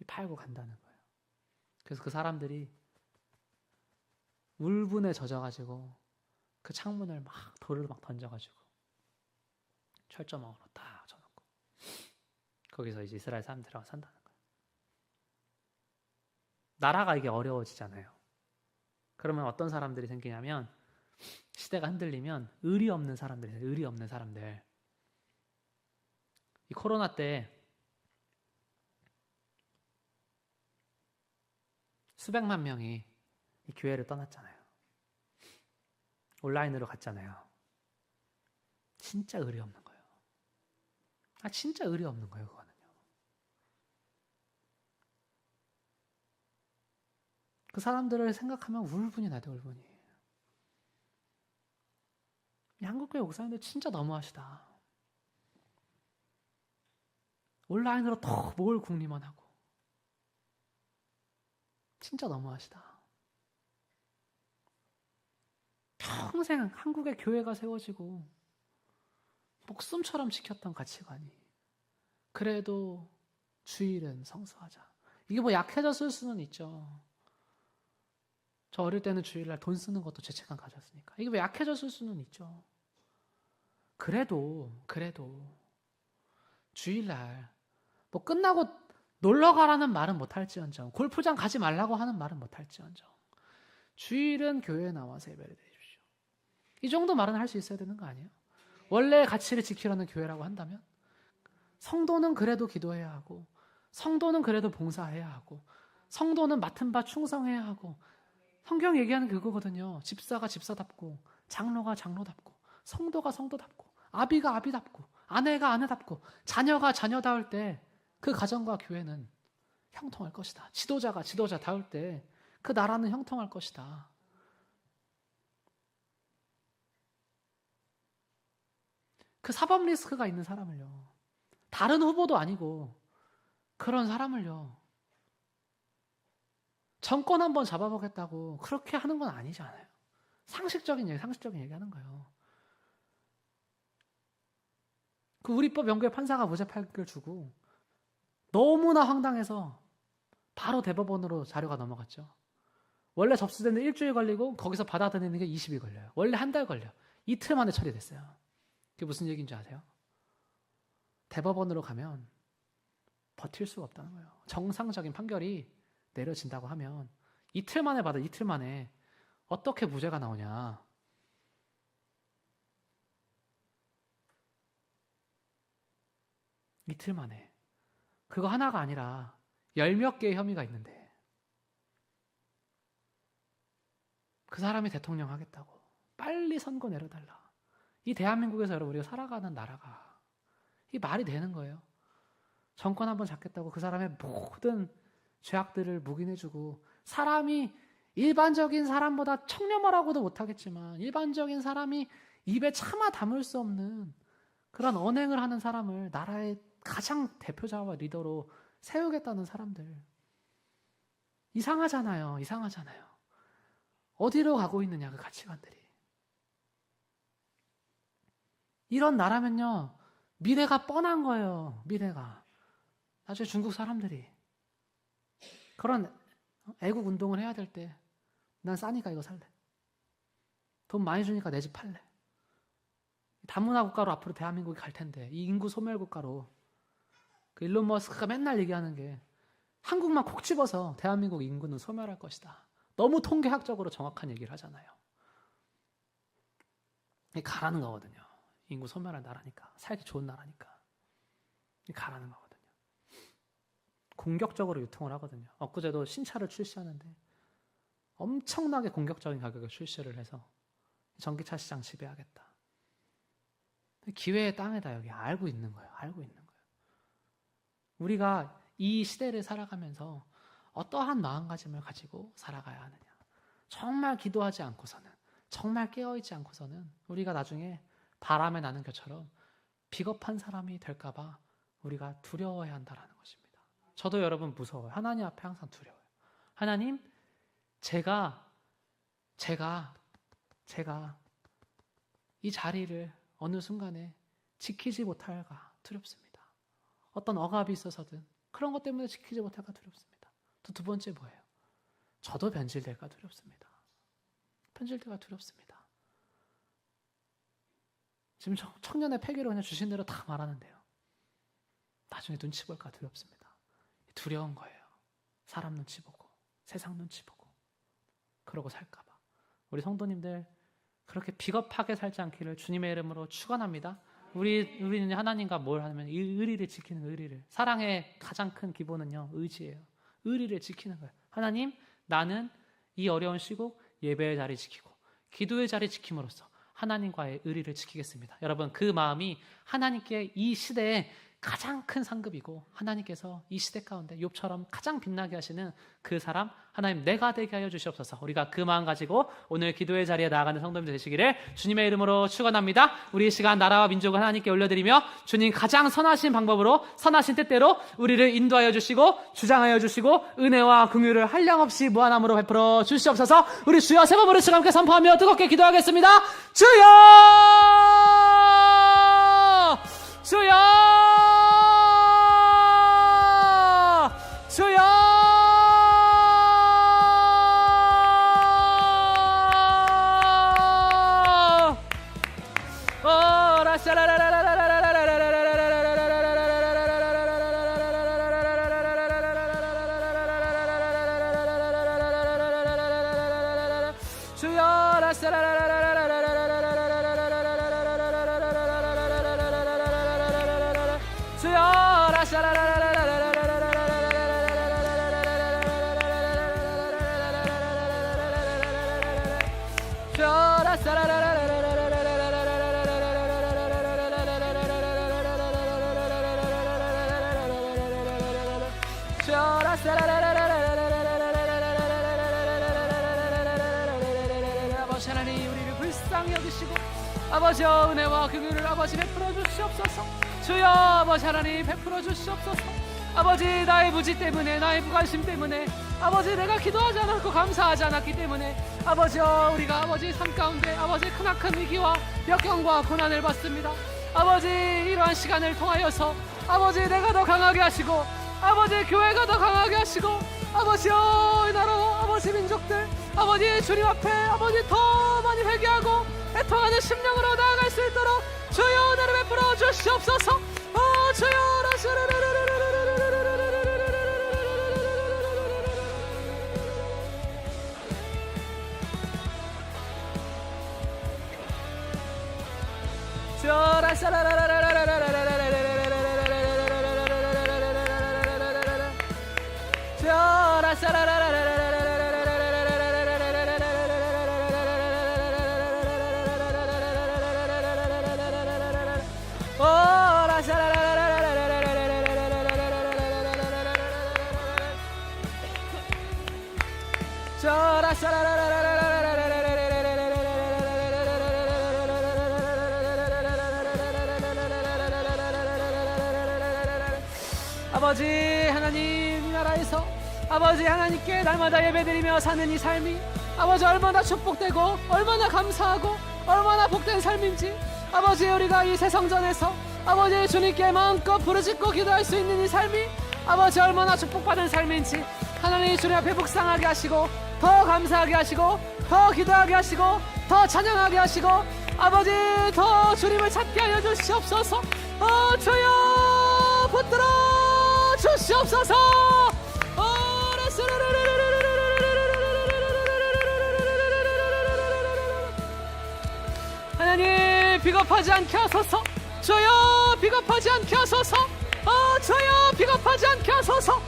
팔고 간다는 거예요. 그래서 그 사람들이 울분에 젖어가지고 그 창문을 막 돌을 막 던져가지고 철조망으로 딱 쳐놓고 거기서 이제 이스라엘 사람들하고 산다는 거예요. 나라가 이게 어려워지잖아요. 그러면 어떤 사람들이 생기냐면 시대가 흔들리면 의리 없는 사람들이 있어요. 의리 없는 사람들. 이 코로나 때 수백만 명이 이 교회를 떠났잖아요. 온라인으로 갔잖아요. 진짜 의리 없는 거예요. 진짜 의리 없는 거예요, 그거는요. 그 사람들을 생각하면 울분이 나죠, 울분이. 이 한국교회 목사님들 진짜 너무하시다. 온라인으로 더 뭘 궁리만 하고. 진짜 너무하시다. 평생 한국의 교회가 세워지고 목숨처럼 지켰던 가치관이 그래도 주일은 성수하자. 이게 뭐 약해졌을 수는 있죠. 저 어릴 때는 주일날 돈 쓰는 것도 죄책감 가졌으니까. 이게 왜 약해졌을 수는 있죠. 그래도 주일날 뭐 끝나고 놀러 가라는 말은 못할지언정, 골프장 가지 말라고 하는 말은 못할지언정, 주일은 교회에 나와서 예배를 드리십시오. 이 정도 말은 할 수 있어야 되는 거 아니에요? 원래 가치를 지키려는 교회라고 한다면 성도는 그래도 기도해야 하고, 성도는 그래도 봉사해야 하고, 성도는 맡은 바 충성해야 하고, 성경 얘기하는 그거거든요. 집사가 집사답고, 장로가 장로답고, 성도가 성도답고, 아비가 아비답고, 아내가 아내답고, 자녀가 자녀다울 때 그 가정과 교회는 형통할 것이다. 지도자가 지도자다울 때 그 나라는 형통할 것이다. 그 사법 리스크가 있는 사람을요, 다른 후보도 아니고 그런 사람을요, 정권 한번 잡아보겠다고 그렇게 하는 건 아니잖아요. 상식적인 얘기 하는 거예요. 그 우리법 연구의 판사가 무죄 판결 주고 너무나 황당해서 바로 대법원으로 자료가 넘어갔죠. 원래 접수되는 일주일 걸리고 거기서 받아들이는 게 20일 걸려요. 원래 한 달 걸려. 이틀 만에 처리됐어요. 그게 무슨 얘기인지 아세요? 대법원으로 가면 버틸 수가 없다는 거예요. 정상적인 판결이 내려진다고 하면 이틀 만에 어떻게 무죄가 나오냐. 이틀 만에. 그거 하나가 아니라 10몇 개의 혐의가 있는데 그 사람이 대통령 하겠다고 빨리 선거 내려달라. 이 대한민국에서 여러분 우리가 살아가는 나라가 이 말이 되는 거예요. 정권 한번 잡겠다고 그 사람의 모든 죄악들을 묵인해주고, 사람이 일반적인 사람보다 청렴하라고도 못하겠지만 일반적인 사람이 입에 차마 담을 수 없는 그런 언행을 하는 사람을 나라의 가장 대표자와 리더로 세우겠다는 사람들. 이상하잖아요. 어디로 가고 있느냐, 그 가치관들이. 이런 나라면요, 미래가 뻔한 거예요. 미래가. 나중에 중국 사람들이 그런 애국 운동을 해야 될 때 난 싸니까 이거 살래. 돈 많이 주니까 내 집 팔래. 다문화 국가로 앞으로 대한민국이 갈 텐데, 이 인구 소멸 국가로 그 일론 머스크가 맨날 얘기하는 게 한국만 콕 집어서 대한민국 인구는 소멸할 것이다. 너무 통계학적으로 정확한 얘기를 하잖아요. 이게 가라는 거거든요. 인구 소멸할 나라니까, 살기 좋은 나라니까 이게 가라는 거거든요. 공격적으로 유통을 하거든요. 엊그제도 신차를 출시하는데 엄청나게 공격적인 가격에 출시를 해서 전기차 시장 지배하겠다. 기회의 땅이다. 여기 알고 있는 거예요. 우리가 이 시대를 살아가면서 어떠한 마음가짐을 가지고 살아가야 하느냐. 정말 기도하지 않고서는, 정말 깨어있지 않고서는 우리가 나중에 바람에 나는 겨처럼 비겁한 사람이 될까봐 우리가 두려워해야 한다는 것입니다. 저도 여러분 무서워요. 하나님 앞에 항상 두려워요. 하나님, 제가 이 자리를 어느 순간에 지키지 못할까 두렵습니다. 어떤 억압이 있어서든 그런 것 때문에 지키지 못할까 두렵습니다. 또 두 번째 뭐예요? 저도 변질될까 두렵습니다. 변질될까 두렵습니다. 지금 청년의 폐기로 그냥 주신 대로 다 말하는데요. 나중에 눈치 볼까 두렵습니다. 두려운 거예요. 사람 눈치 보고 세상 눈치 보고 그러고 살까 봐. 우리 성도님들 그렇게 비겁하게 살지 않기를 주님의 이름으로 축원합니다. 우리는 하나님과 뭘 하면 이 의리를 지키는 거예요. 의리를. 사랑의 가장 큰 기본은요, 의지예요. 의리를 지키는 거예요. 하나님, 나는 이 어려운 시국 예배의 자리 지키고 기도의 자리 지킴으로써 하나님과의 의리를 지키겠습니다. 여러분, 그 마음이 하나님께 이 시대에 가장 큰 상급이고 하나님께서 이 시대 가운데 욥처럼 가장 빛나게 하시는 그 사람 하나님 내가 되게 하여 주시옵소서. 우리가 그 마음 가지고 오늘 기도의 자리에 나아가는 성도님들 되시기를 주님의 이름으로 축원합니다. 우리 이 시간 나라와 민족을 하나님께 올려드리며 주님 가장 선하신 방법으로 선하신 뜻대로 우리를 인도하여 주시고 주장하여 주시고 은혜와 긍휼을 한량없이 무한함으로 베풀어 주시옵소서. 우리 주여 세 번 부르시고 함께 선포하며 뜨겁게 기도하겠습니다. 주여! 주여! 주여! 아버지 하나님 우리를 불쌍히 여기시고 아버지여 은혜와 긍휼을 아버지 베풀어 주시옵소서. 주여 아버지 하나님 베풀어 주시옵소서. 아버지 나의 무지 때문에 나의 무관심 때문에 아버지 내가 기도하지 않았고 감사하지 않았기 때문에 아버지여 우리가 아버지 삶 가운데 아버지 크나큰 위기와 역경과 고난을 받습니다. 아버지 이러한 시간을 통하여서 아버지 내가 더 강하게 하시고 아버지 교회가 더 강하게 하시고 아버지여 이 나라 아버지 민족들 아버지 주님 앞에 아버지 더 많이 회개하고 애통하는 심령으로 나아갈 수 있도록 주여 은혜를 베풀어 주시옵소서. 주여 아버지 하나님 이 나라에서 아버지 하나님께 날마다 예배드리며 사는 이 삶이 아버지 얼마나 축복되고 얼마나 감사하고 얼마나 복된 삶인지 아버지 우리가 이 세상전에서 아버지 주님께 마음껏 부르짖고 기도할 수 있는 이 삶이 아버지 얼마나 축복받은 삶인지 하나님 주님 앞에 묵상하게 하시고 더 감사하게 하시고 더 기도하게 하시고 더 찬양하게 하시고 아버지 더 주님을 찾게 하여 주시옵소서. 주여 붙들어 주시옵소서. 하나님 비겁하지 않게 하소서. 주여 비겁하지 않게 하소서. 주여 비겁하지 않게 하소서.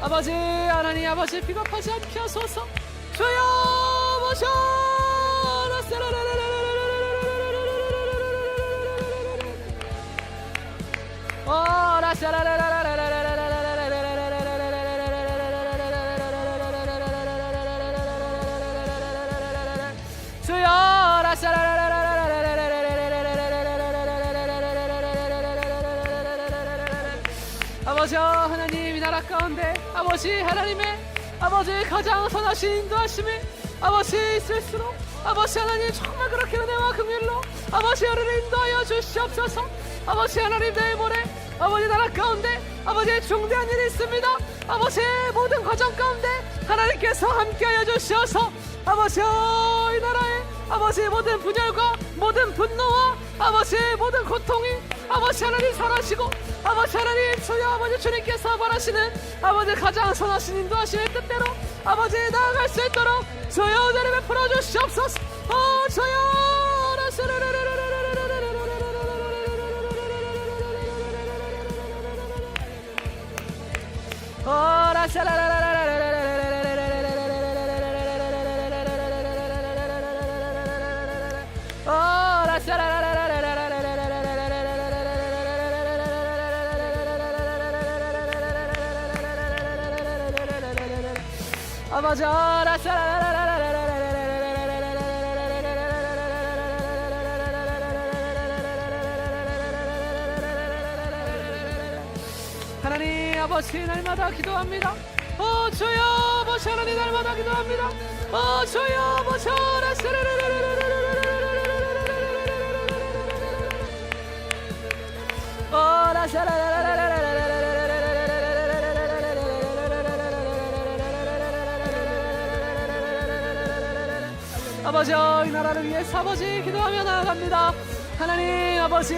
아버지 하나님 아버지 비겁하지 않게 하소서. 주여 아버지 아버지 하나님 이 나라 가운데 아버지 하나님의 아버지 가장 선하신 인도하심이 아버지 있을수록 아버지 하나님 정말 그렇게 은혜와 긍휼로 아버지 우리를 인도하여 주시옵소서. 아버지 하나님 내일 모레 아버지 나라 가운데 아버지 중대한 일이 있습니다. 아버지 모든 과정 가운데 하나님께서 함께하여 주시어서 아버지 이 나라의 아버지 모든 분열과 모든 분노와 아버지 모든 고통이 아버지 하나님 사라지고 아버지 하나님 주여 아버지 주님께서 바라시는 아버지 가장 선하신 인도하시는 뜻대로 아버지 나아갈 수 있도록 주여 은혜를 베풀어 주시옵소서. 주여 아버지 하나님 아버지 날마다 기도합니다. 주여 아버지 하나님 날마다 기도합니다. 주여 아버지 아버지 이 나라를 위해서 아버지 기도하며 나아갑니다. 하나님 아버지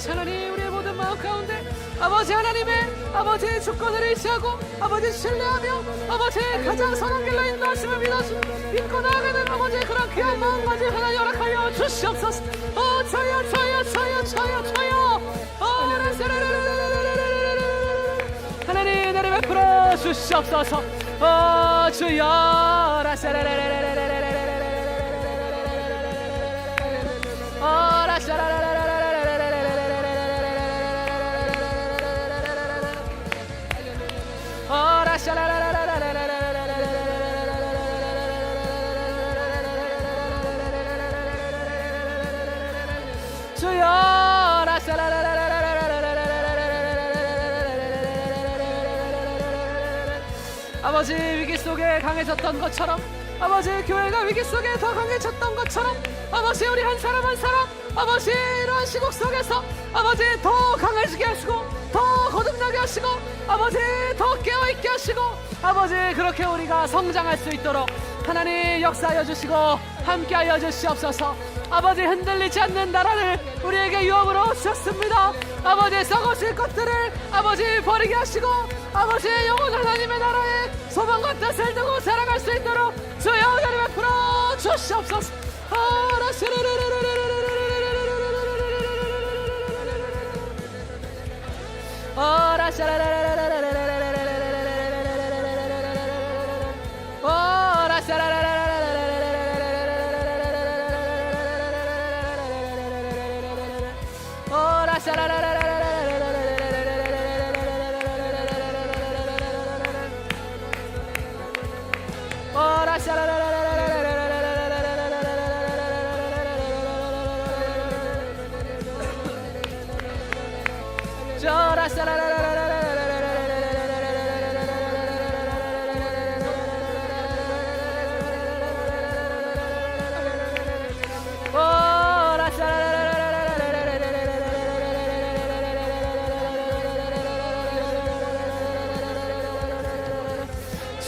하나님 우리의 모든 마음 가운데 아버지 하나님의 아버지 주권을 의지하고 아버지 신뢰하며 아버지 가장 선한 길로 인도하심을 믿고 나아가는 아버지 그런 귀한 마음까지 하나님 허락하여 주시옵소서. 저요 하나님 은혜를 베풀어 주시옵소서. 주여 아버지 위기 속에 강해졌던 것처럼 아버지 교회가 위기 속에 더 강해졌던 것처럼 아버지 우리 한 사람 한 사람 아버지 이러한 시국 속에서 아버지 더 강해지게 하시고 더 거듭나게 하시고 아버지 더 깨어있게 하시고 아버지 그렇게 우리가 성장할 수 있도록 하나님 역사하여 주시고 함께하여 주시옵소서. 아버지 흔들리지 않는 나라를 우리에게 유업으로 주셨습니다. 아버지 썩어질 것들을 아버지 버리게 하시고 아버지 영원 하나님의 나라에 소망과 뜻을 두고 살아갈 수 있도록 주여 은혜를 베풀어 주시옵소서.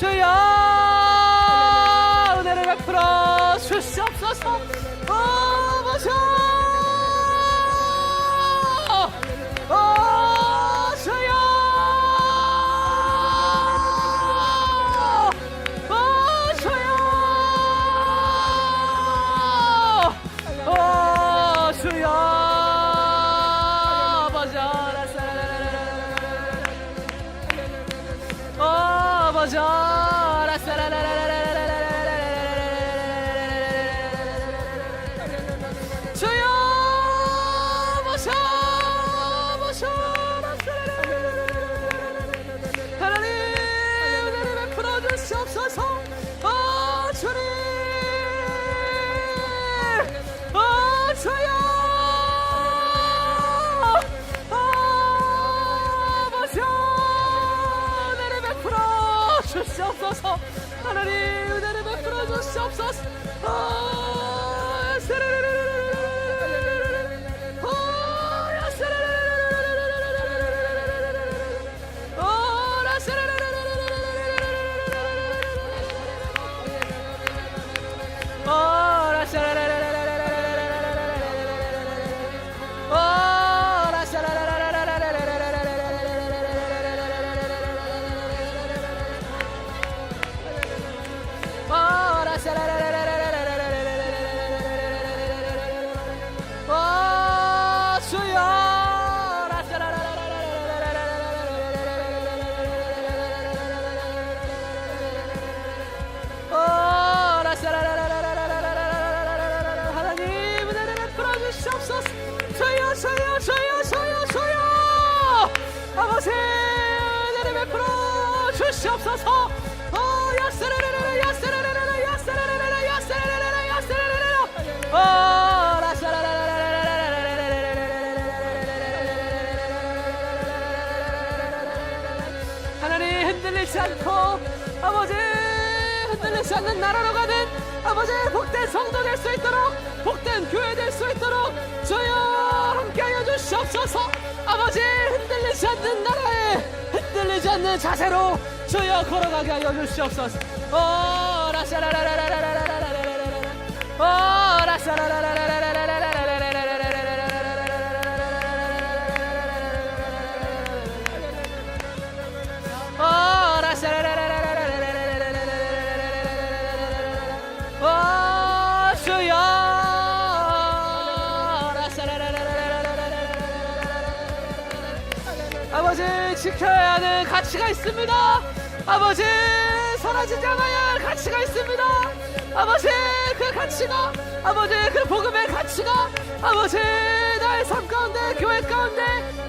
주여 은혜를 베풀어 주시옵소서. 주여 아버지 주여 모셔 하나님 은혜를 베풀어 주시옵소서. 주님 주여 모셔 은혜를 베풀어 주시옵소서. 하나님 은혜를 베풀어 주시옵소서. 아버지 은혜를 베풀어 주시옵소서. 하나님 흔들리지 않고 아버지 흔들리지 않는 나라로 가는 아버지 복된 성도 될 수 있도록 복된 교회 될 수 있도록 주여 함께하여 주시옵소서. 아버지 흔들리지 않는 나라에 흔들리지 않는 자세로 주여 걸어가게 하여 주시옵소서. 아버지 지켜야 하는 가치가 있습니다. 아버지 사라지지 않아야 할 가치가 있습니다. 아버지 그 가치가 아버지 그 복음의 가치가 아버지 나의 삶 가운데 교회 가운데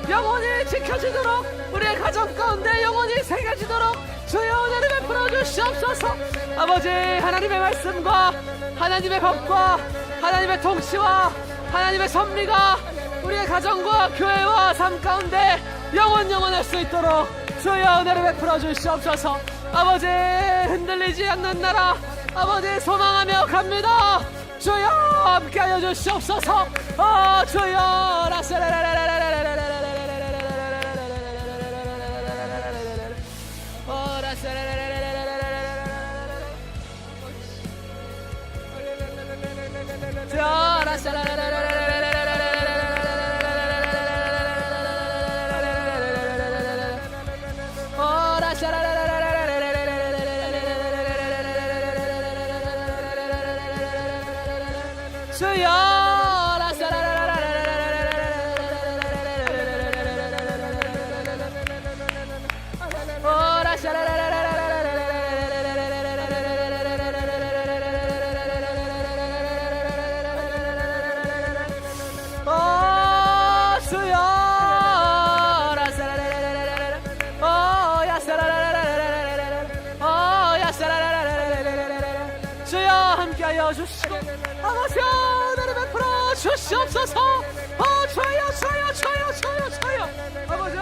영원히 지켜지도록 우리의 가정 가운데 영원히 새겨지도록 주여 은혜를 베풀어 주시옵소서. 아버지 하나님의 말씀과 하나님의 법과 하나님의 통치와 하나님의 섭리가 우리의 가정과 교회와 삶 가운데 영원할 수 있도록 주여 은혜를 베풀어 주시옵소서. 아버지 흔들리지 않는 나라 아버지 소망하며 갑니다. 주여 함께하여 주시옵소서. 주여 주여 함께하여 주시고 아버지 은혜를 베풀어 주시옵소서. 주여 아버지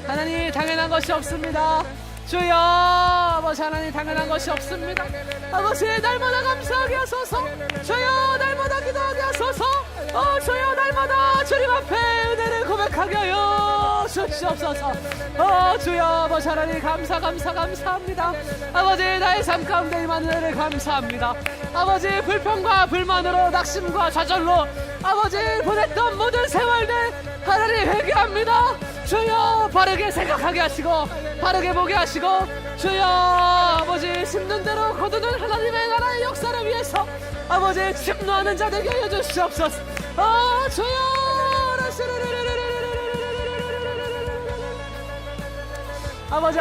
하나님 당연한 것이 없습니다. 주여 아버지 하나님 당연한 것이 없습니다. 아버지 날마다 감사하게 하소서. 주여 날마다 기도하게 하소서. 주여 날마다 주님 앞에 은혜를 고백하게 하여 주시옵소서. 주여 아버지 하나님 감사합니다. 아버지 나의 삶 가운데 임한 은혜를 감사합니다. 아버지 불평과 불만으로 낙심과 좌절로 아버지 보냈던 모든 세월들 하나님 회개합니다. 주여 바르게 생각하게 하시고 바르게 보게 하시고 주여 아버지 심는 대로 거두는 하나님의 나라의 역사를 위해서 아버지 침노하는 자 되게 하여 주시옵소서. 주여 아버지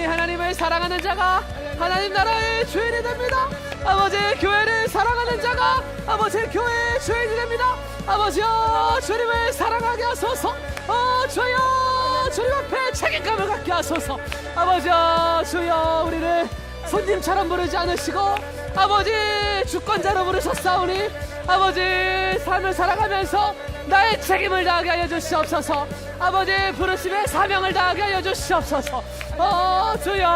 하나님을 사랑하는 자가 하나님 나라의 주인이 됩니다. 아버지 교회를 사랑하는 자가 아버지 교회의 주인이 됩니다. 아버지여 주님을 사랑하게 하소서. 주여 주님 앞에 책임감을 갖게 하소서. 아버지여 주여 우리를 손님처럼 부르지 않으시고 아버지 주권자로 부르셨사오니 아버지 삶을 살아가면서 나의 책임을 다하게 하여 주시옵소서. 아버지 부르심의 사명을 다하게 하여 주시옵소서. 주여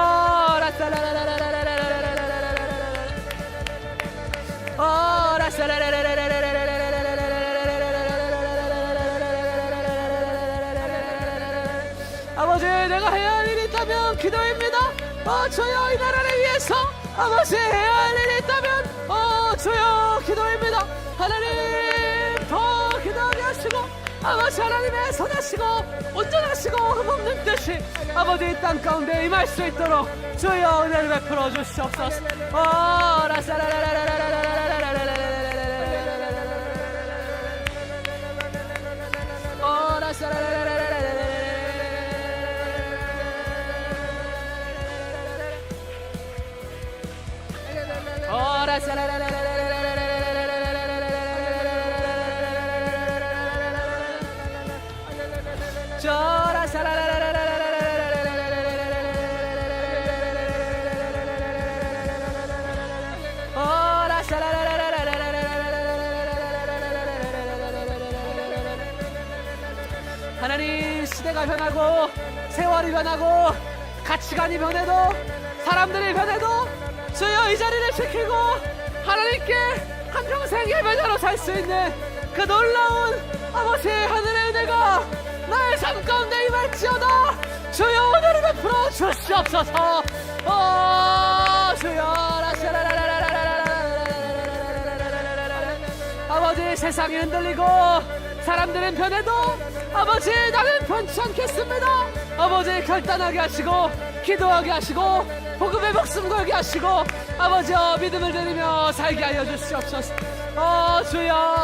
아버지 내가 해야 할 일이 있다면 기도입니다. 주여 이 나라를 위해서 아버지 해야 할 일이 있다면 주여 기도입니다. 하나님 더 기도하게 하시고 아버지 하나님의 선하시고 온전하시고 흠없는 뜻이 아버지 이 땅 가운데 임할 수 있도록 주여 은혜를 베풀어 주시옵소서. 하나님 시대가 변하고 세월이 변하고 가치관이 변해도 사람들이 변해도 주여 이 자리를 지키고 하나님께 한평생 예배자로 살 수 있는 그 놀라운 아버지 하늘의 은혜가 나의 삶 가운데 임할지어다. 주여 오늘을 베풀어 주시옵소서. 주여 아버지 세상이 흔들리고 사람들은 변해도 아버지 나는 변치 않겠습니다. 아버지 결단하게 하시고 기도하게 하시고 복음의 목숨 걸게 하시고 아버지여 믿음을 드리며 살게 하여 주시옵소서. 주여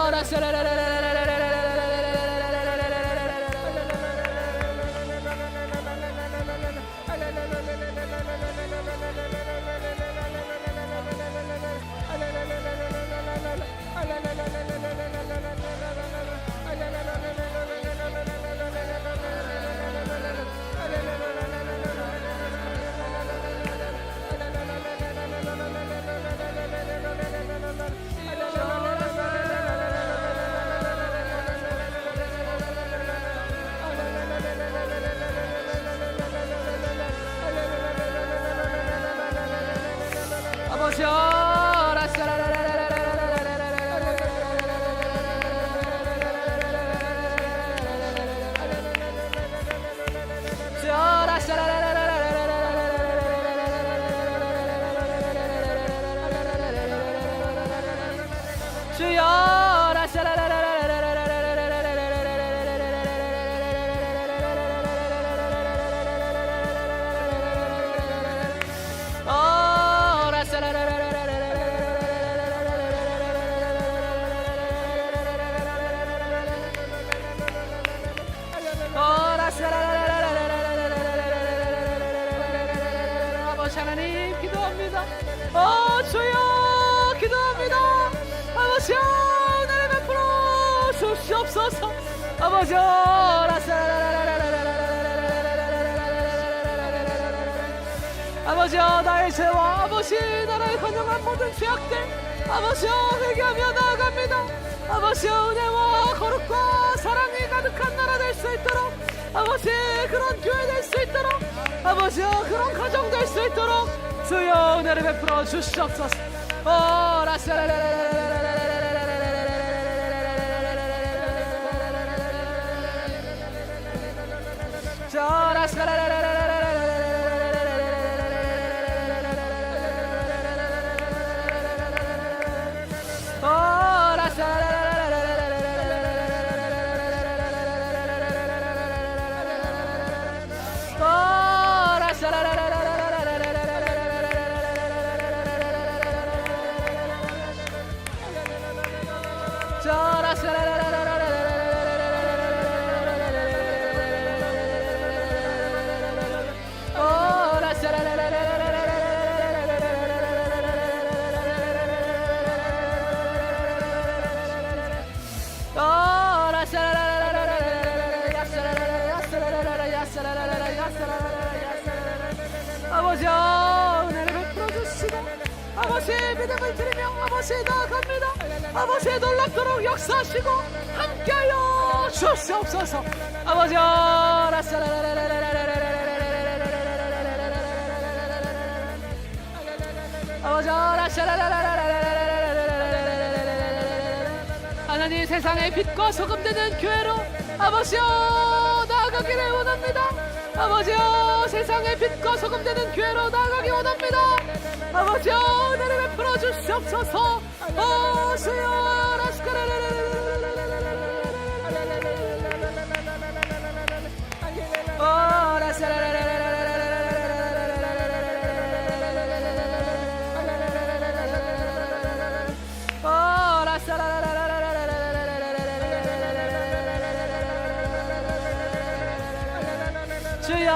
하나님 기도합니다. 주여 기도합니다. 아버지여 나를 베풀어 주시옵소서. 아버지여 아버지여 나의 죄와 아버지 나라에 관영한 모든 죄악들 아버지여 회개하며 나아갑니다. 아버지여 은혜와 거룩과 사랑이 가득한 나라 될 수 있도록 아버지 그런 교회 될 수 있도록 아버지여 그런 가정 될 수 있도록 주여 은혜를 베풀어 주시옵소서. 아버지의 믿음을 드리며 아버지 나아갑니다. 아버지 놀랍도록 역사하시고 함께하여 주시옵소서. 아버지 하나님 세상의 빛과 소금 되는 교회로 아버지여 나아가기를 원합니다. 아버지여 세상의 빛과 소금 되는 교회로 나아가기 원합니다. 아버지여 은혜를 베풀어 주시옵소서. 주여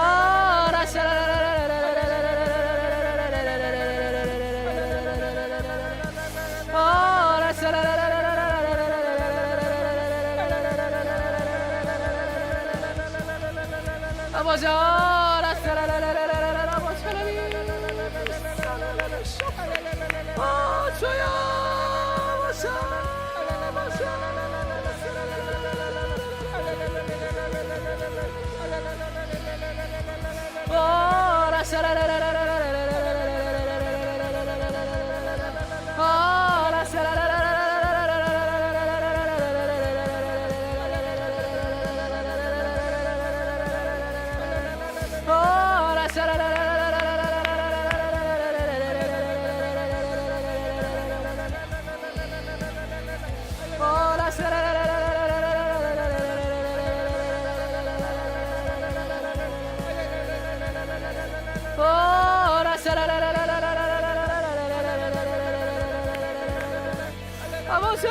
아버지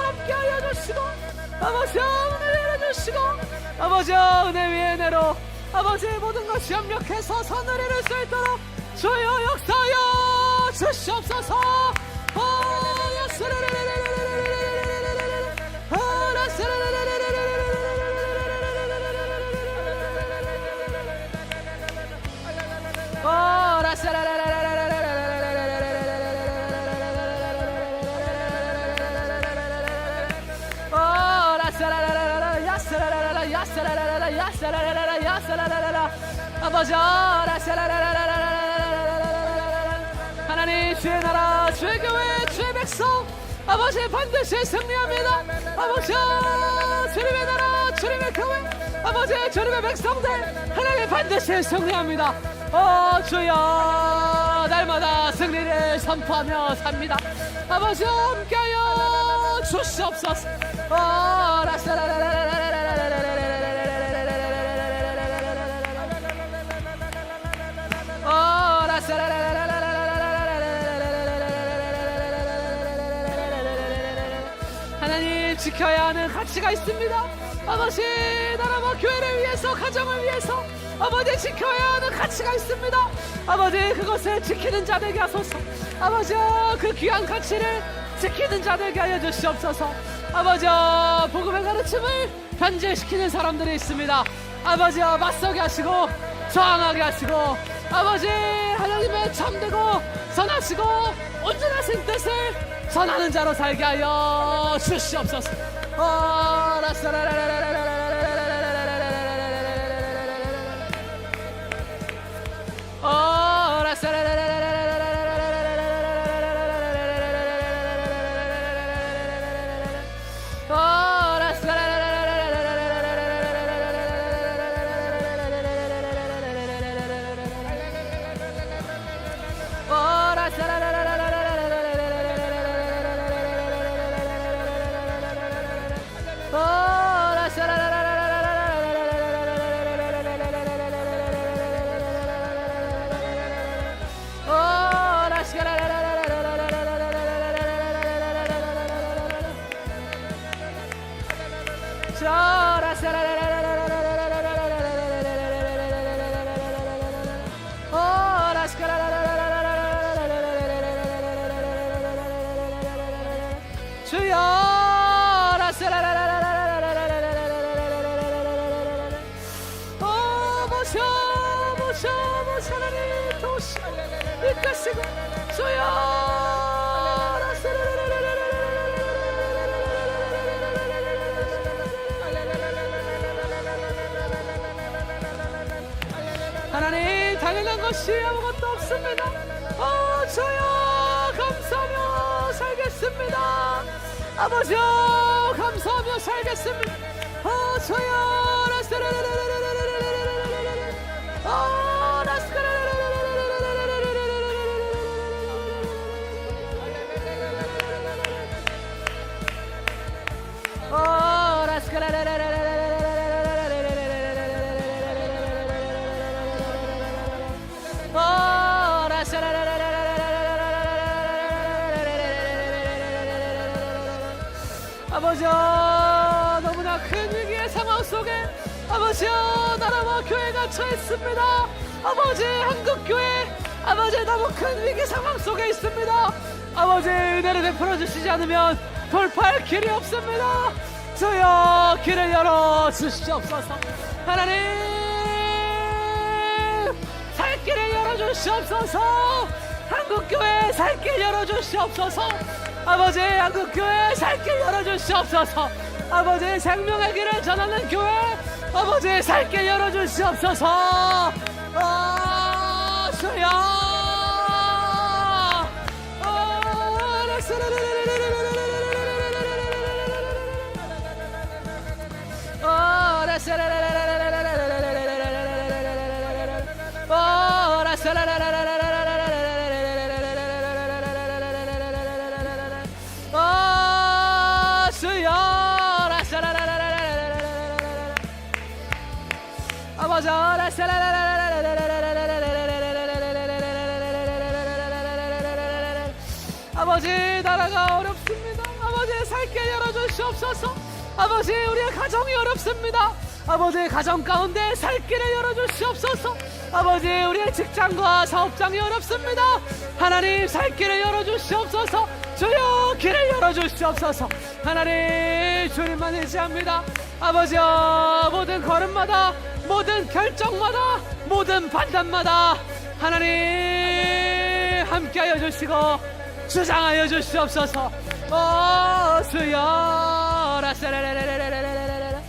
함께하여 주시고 아버지 은혜 주시고 아버지 은혜 위에 은혜로 아버지 모든 것이 협력해서 선을 이룰 수 있도록 주여 역사하여 주시옵소서. 아버지 하나님 주의 나라 주의 교회 주의 백성 아버지 반드시 승리합니다. 아버지 주님의 나라 주님의 교회 아버지 주님의 백성들 하나님 반드시 승리합니다. 주여 날마다 승리를 선포하며 삽니다. 아버지 함께하여 주시옵소서. 하나님 지켜야 하는 가치가 있습니다. 아버지 나라와 교회를 위해서 가정을 위해서 아버지 지켜야 하는 가치가 있습니다. 아버지 그것을 지키는 자 되게 하소서. 아버지 그 귀한 가치를 지키는 자 되게 하여 주시옵소서. 아버지 복음의 가르침을 변질시키는 사람들이 있습니다. 아버지 맞서게 하시고 저항하게 하시고 아버지 하나님의 참되고 선하시고 온전하신 뜻을 전하는 자로 살게 하여 주시옵소서. 주여 도시 이끄시고 주여 하나님 당연한 것이 아무것도 없습니다. 주여 감사하며 살겠습니다. 아버지여 감사하며 살겠습니다. 주여 아버지여 너무나 큰 위기의 상황 속에 아버지여 나라와 교회가 처했습니다. 아버지 한국교회 아버지 너무 큰 위기 상황 속에 있습니다. 아버지 은혜를 베풀어 주시지 않으면 돌파할 길이 없습니다. 주여 길을 열어 주시옵소서. 하나님 살 길을 열어 주시옵소서. 한국교회 살 길 열어 주시옵소서. 아버지 한국교회 살 길 열어 주시옵소서. 아버지 생명의 길을 전하는 교회 아버지 살 길 열어 주시옵소서. 주여 아버지 나라가 어렵습니다. 아버지 살 길 열어주시옵소서. 아버지 우리의 가정이 어렵습니다. 아버지 가정 가운데 살 길을 열어주시옵소서. 아버지 우리의 직장과 사업장이 어렵습니다. 하나님 살 길을 열어주시옵소서. 주여 길을 열어주시옵소서. 하나님 주님만 의지합니다. 아버지여 모든 걸음마다 모든 결정마다 모든 판단마다 하나님 함께하여 주시고 주장하여 주시옵소서. 주여 라세레레레레레레레레레레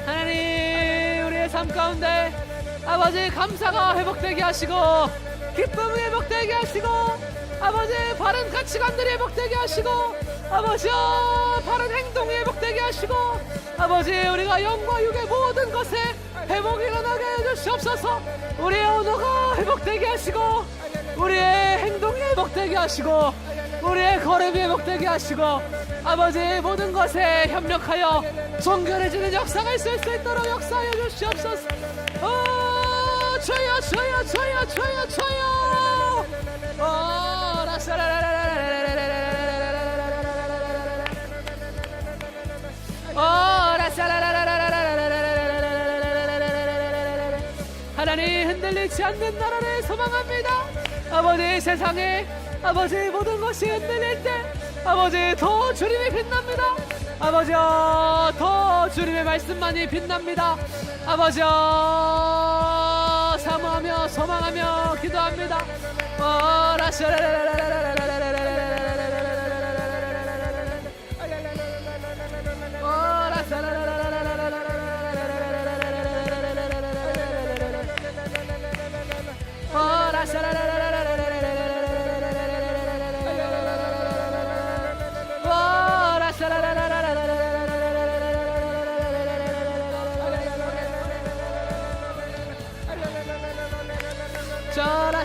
하나님 우리의 삶 가운데 아버지 감사가 회복되게 하시고 기쁨이 회복되게 하시고 아버지 바른 가치관들이 회복되게 하시고 아버지여 바른 행동이 회복되게 하시고 아버지 우리가 영과 육의 모든 것에 회복이 일어나게 해주시옵소서. 우리의 언어가 회복되게 하시고 우리의 행동이 회복되게 하시고 우리의 걸음이 회복되게 하시고 아버지 모든 것에 협력하여 정결해지는 역사가 있을 수 있도록 역사하여 주시옵소서. 주여 주여 주여 주여 주여 하나님 흔들리지 않는 나라를 소망합니다. 아버지 세상에 아버지 모든 것이 흔들릴 때 아버지 더 주님이 빛납니다. 아버지여 더 주님의 말씀만이 빛납니다. 아버지여 사모하며 소망하며 기도합니다.